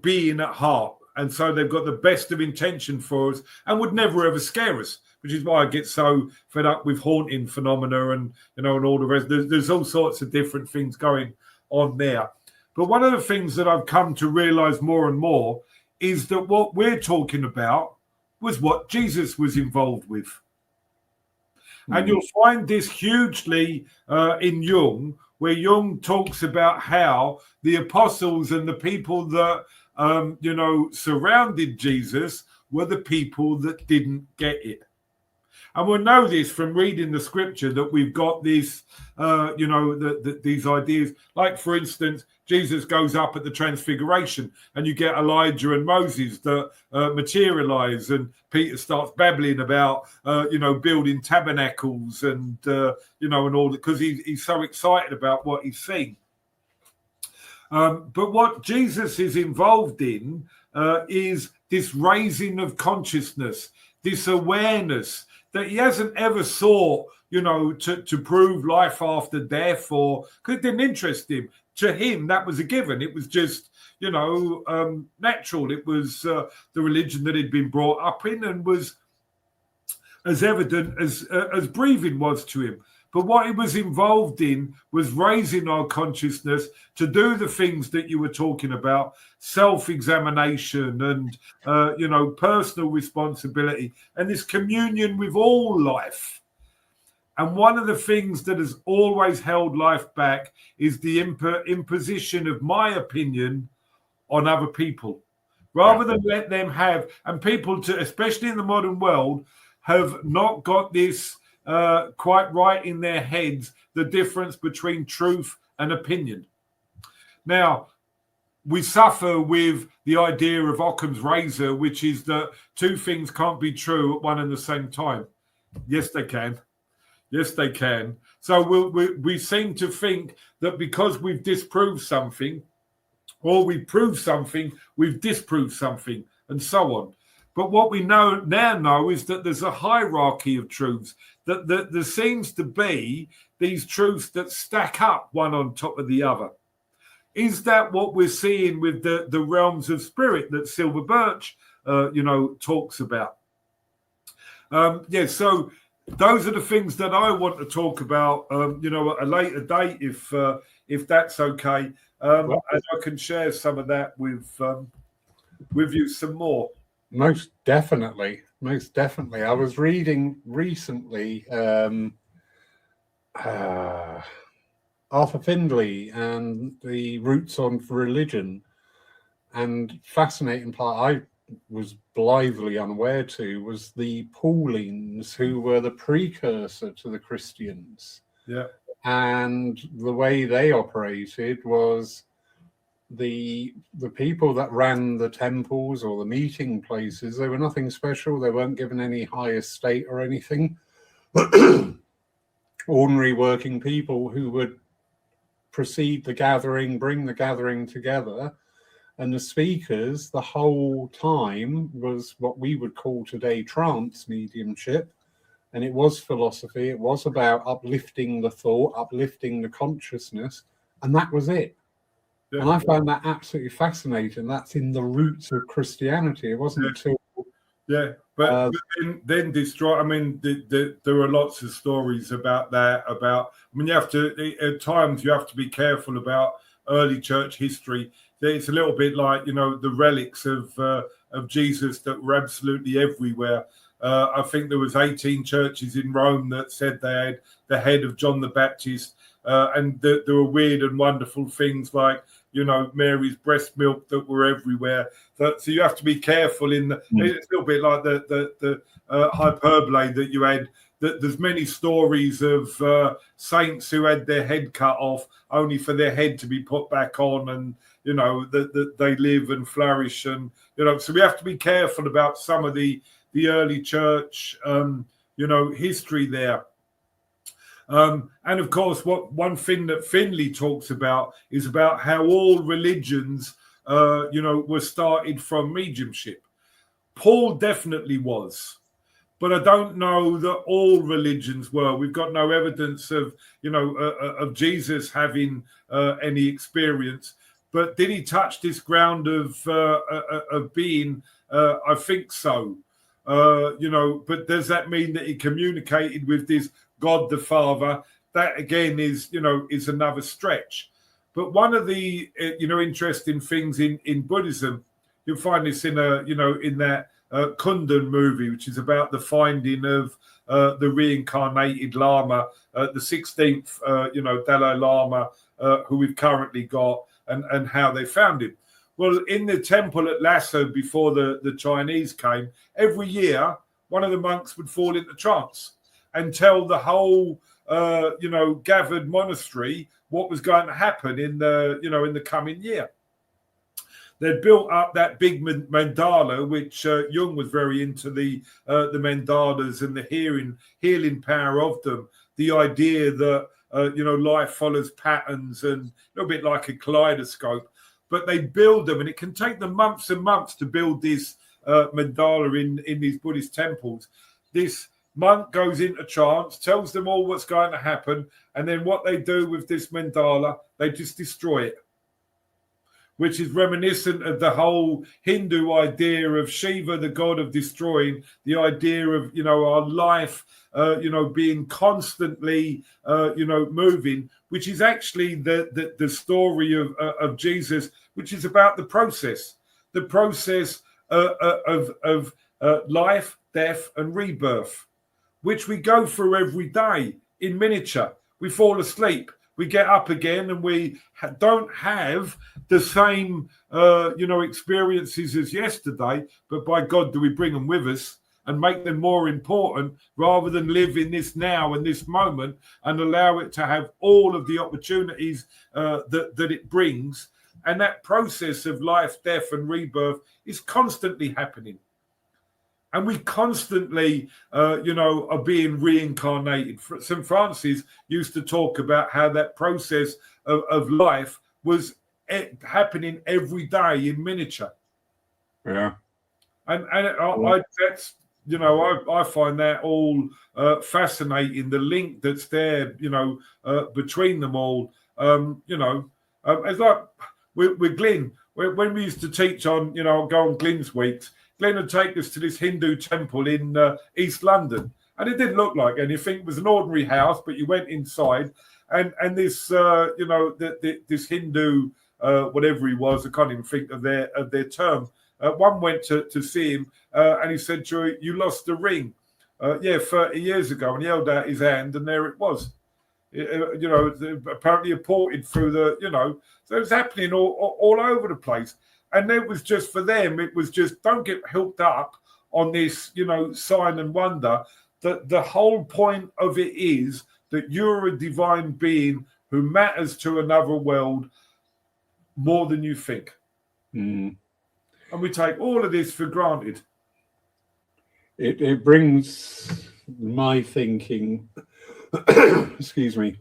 being at heart. And so they've got the best of intention for us and would never ever scare us, which is why I get so fed up with haunting phenomena and all the rest. There's all sorts of different things going on there. But one of the things that I've come to realize more and more is that what we're talking about was what Jesus was involved with. And you'll find this hugely in Jung, where Jung talks about how the apostles and the people that surrounded Jesus were the people that didn't get it. And we'll know this from reading the scripture that we've got this, these ideas. Like, for instance, Jesus goes up at the Transfiguration and you get Elijah and Moses that materialize, and Peter starts babbling about, building tabernacles and, and all that, because he's so excited about what he's seen. But what Jesus is involved in is this raising of consciousness, this awareness that he hasn't ever sought, to prove life after death, or because it didn't interest him. To him, that was a given. It was just, natural. It was the religion that he'd been brought up in and was as evident as breathing was to him. But what he was involved in was raising our consciousness to do the things that you were talking about, self-examination and, personal responsibility and this communion with all life. And one of the things that has always held life back is the imposition of my opinion on other people, rather than let them have. And people, especially in the modern world, have not got this quite right in their heads, the difference between truth and opinion. Now, we suffer with the idea of Occam's razor, which is that two things can't be true at one and the same time. Yes, they can. Yes, they can. So we seem to think that because we've disproved something, or we've proved something, we've disproved something, and so on. But what we now know is that there's a hierarchy of truths, that there seems to be these truths that stack up one on top of the other. Is that what we're seeing with the realms of spirit that Silver Birch, talks about? So those are the things that I want to talk about, at a later date, if that's okay. And I can share some of that with you some more. Most definitely. I was reading recently Arthur Findlay and the Roots of Religion, and fascinating part I was blithely unaware to was the Paulines, who were the precursor to the Christians. Yeah. And the way they operated was the people that ran the temples or the meeting places, they were nothing special. They weren't given any high estate or anything. Ordinary working people who would precede the gathering, bring the gathering together. And the speakers the whole time was what we would call today trance mediumship. And it was philosophy. It was about uplifting the thought, uplifting the consciousness. And that was it. Yeah. And I found that absolutely fascinating. That's in the roots of Christianity. It wasn't until... Yeah, but then destroy. I mean, there are lots of stories about that. You have to, at times, you have to be careful about early church history. It's a little bit like, the relics of Jesus that were absolutely everywhere. I think there was 18 churches in Rome that said they had the head of John the Baptist, and there were weird and wonderful things like, Mary's breast milk that were everywhere. So you have to be careful in the. It's a little bit like the hyperbole that you had. That there's many stories of saints who had their head cut off only for their head to be put back on, and that they live and flourish, and So we have to be careful about some of the early church, history there. And of course, one thing that Finlay talks about is about how all religions, were started from mediumship. Paul definitely was, but I don't know that all religions were. We've got no evidence of, of Jesus having any experience. But did he touch this ground of being? I think so. But does that mean that he communicated with this God the Father? That again is another stretch. But one of the interesting things in Buddhism, you'll find this in that Kundan movie, which is about the finding of the reincarnated Lama, the 16th Dalai Lama, who we've currently got, and how they found him. Well, in the temple at Lhasa, before the Chinese came, every year one of the monks would fall into trance and tell the whole gathered monastery what was going to happen in the coming year. They built up that big mandala, which Jung was very into the mandalas and the healing power of them. The idea that life follows patterns and a little bit like a kaleidoscope. But they build them, and it can take them months and months to build this mandala in these Buddhist temples. This monk goes into trance, tells them all what's going to happen, and then what they do with this mandala, they just destroy it, which is reminiscent of the whole Hindu idea of Shiva, the god of destroying, the idea of our life being constantly moving, which is actually the story of Jesus, which is about the process of life, death, and rebirth, which we go through every day in miniature. We fall asleep, we get up again, and we don't have the same experiences as yesterday, but by God do we bring them with us and make them more important, rather than live in this now and this moment and allow it to have all of the opportunities that it brings. And that process of life, death, and rebirth is constantly happening. And we constantly, are being reincarnated. St. Francis used to talk about how that process of life was happening every day in miniature. Yeah. And I find that all fascinating, the link that's there, between them all. It's like with Glyn, when we used to teach on, go on Glyn's weeks, Glenn would take us to this Hindu temple in East London, and it didn't look like anything. It was an ordinary house, but you went inside, and this this Hindu whatever he was, I can't even think of their term. One went to see him, and he said, "Joey, you lost the ring, 30 years ago," and he held out his hand, and there it was. Apparently imported through so it was happening all over the place. And it was just for them, it was just, don't get hooked up on this, sign and wonder. The whole point of it is that you're a divine being who matters to another world more than you think. Mm. And we take all of this for granted. It brings my thinking, excuse me,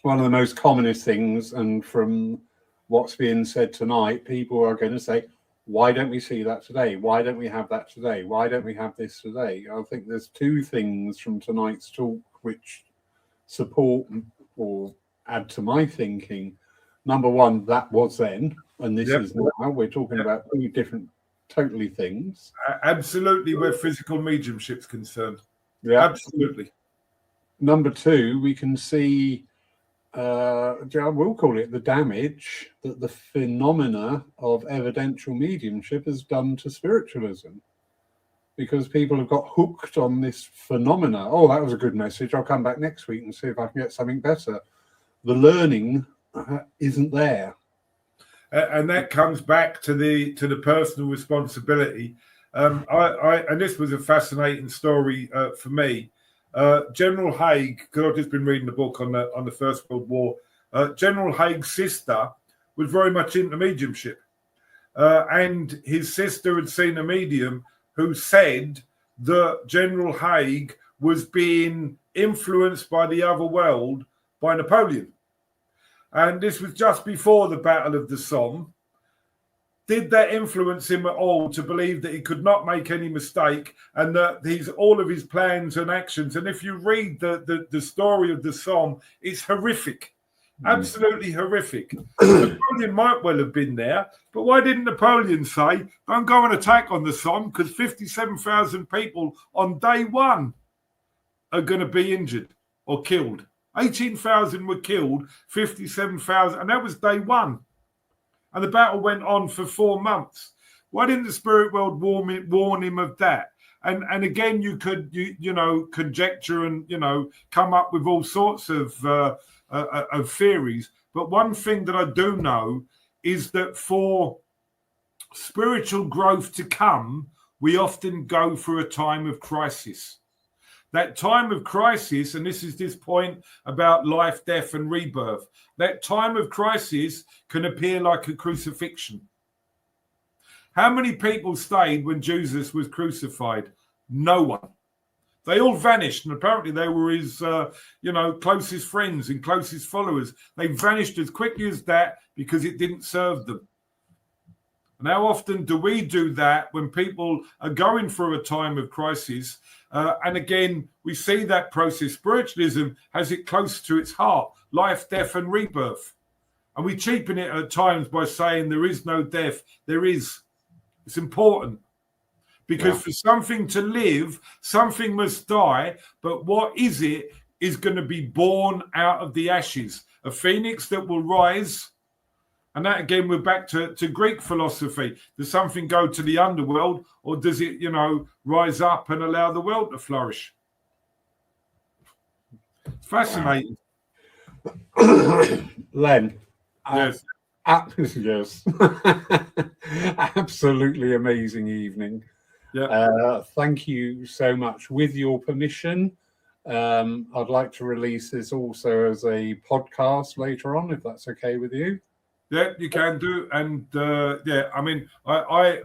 one of the most commonest things, and from what's being said tonight, people are going to say, why don't we see that today? Why don't we have that today? Why don't we have this today? I think there's two things from tonight's talk which support or add to my thinking. Number one, that was then, and this is now. We're talking about two different totally things. Absolutely, where physical mediumship's concerned. Yeah, absolutely. Number two, we can see, we'll call it the damage that the phenomena of evidential mediumship has done to spiritualism, because people have got hooked on this phenomena. Oh, that was a good message. I'll come back next week and see if I can get something better. The learning isn't there. And that comes back to the personal responsibility. And this was a fascinating story for me. General Haig, because I've just been reading the book on the First World War. General Haig's sister was very much into mediumship, and his sister had seen a medium who said that General Haig was being influenced by the other world by Napoleon. And this was just before the Battle of the Somme. Did that influence him at all to believe that he could not make any mistake, and that all of his plans and actions? And if you read the story of the Somme, it's horrific. Absolutely horrific. Napoleon might well have been there, but why didn't Napoleon say, don't go and attack on the Somme because 57,000 people on day one are going to be injured or killed. 18,000 were killed, 57,000, and that was day one. And the battle went on for 4 months. Why didn't the spirit world warn him of that? And again, you could conjecture and come up with all sorts of theories. But one thing that I do know is that for spiritual growth to come, we often go through a time of crisis. That time of crisis, and this is this point about life, death, and rebirth, that time of crisis can appear like a crucifixion. How many people stayed when Jesus was crucified? No one. They all vanished, and apparently they were his, closest friends and closest followers. They vanished as quickly as that because it didn't serve them. And how often do we do that when people are going through a time of crisis? And again, we see that process. Spiritualism has it close to its heart, life, death, and rebirth. And we cheapen it at times by saying there is no death. There is. It's important. Because for something to live, something must die. But what is it is going to be born out of the ashes. A phoenix that will rise. And that, again, we're back to Greek philosophy. Does something go to the underworld, or does it, rise up and allow the world to flourish? It's fascinating. Len. Yes. Yes. Absolutely amazing evening. Yeah. Thank you so much. With your permission, I'd like to release this also as a podcast later on, if that's okay with you. Yeah, you can do. And I mean, I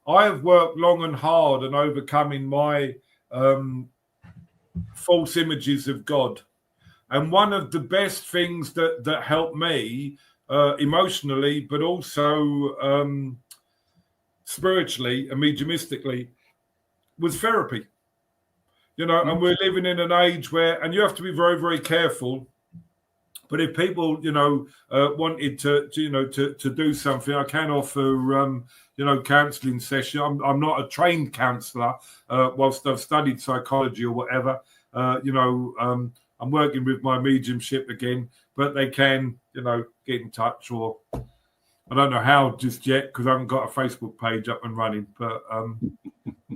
have worked long and hard on overcoming my false images of God. And one of the best things that helped me emotionally, but also spiritually and mediumistically, was therapy. And we're living in an age where, and you have to be very, very careful. But if people, wanted to do something, I can offer, counselling session. I'm not a trained counsellor, whilst I've studied psychology or whatever. I'm working with my mediumship again, but they can, get in touch, or I don't know how just yet because I haven't got a Facebook page up and running, but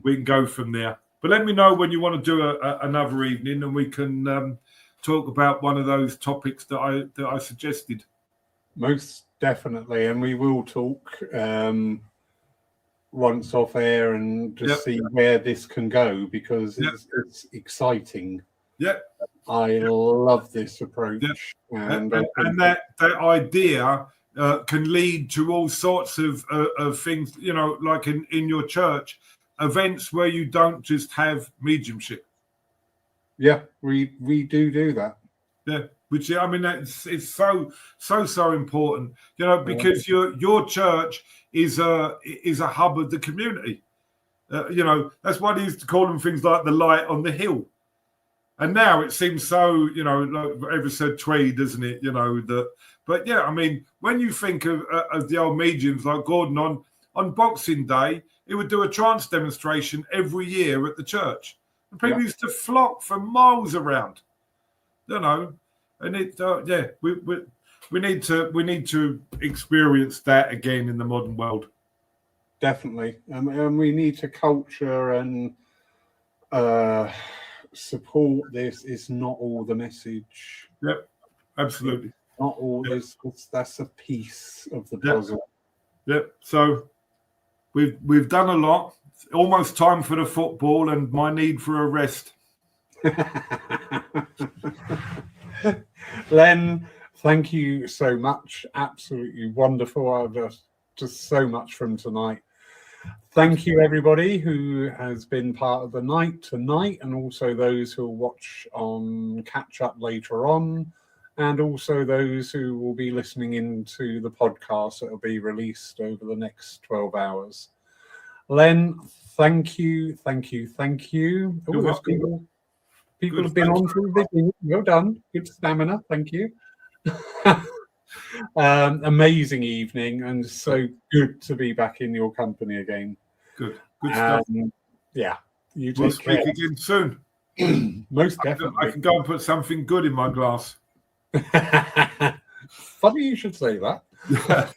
we can go from there. But let me know when you want to do another evening, and we can talk about one of those topics that I suggested. Most definitely, and we will talk once off air and just see where this can go, because it's exciting. Yeah, I love this approach, and that idea can lead to all sorts of things. Like in your church, events where you don't just have mediumship. Yeah, we do that. Yeah, which I mean, it's so important. Because your church is a hub of the community. That's why they used to call them things like the light on the hill. And now it seems so, like ever said Tweed, doesn't it? But I mean, when you think of the old mediums like Gordon on Boxing Day, he would do a trance demonstration every year at the church. And people used to flock for miles around, and it, we need to experience that again in the modern world. Definitely, and we need to culture and support this. Is not all the message. Yep, absolutely. Not all this. That's a piece of the puzzle. Yep. So we've done a lot. It's almost time for the football and my need for a rest. Len, thank you so much. Absolutely wonderful. I've just so much from tonight. Thank you, everybody who has been part of the night tonight, and also those who will watch on catch up later on, and also those who will be listening into the podcast that will be released over the next 12 hours. Len, thank you. People have been on through the beginning. Well done. Good stamina. Thank you. Amazing evening, and so good to be back in your company again. Good stuff. Yeah, you We'll take care. speak again soon. Most definitely. I can go and put something good in my glass. Funny you should say that.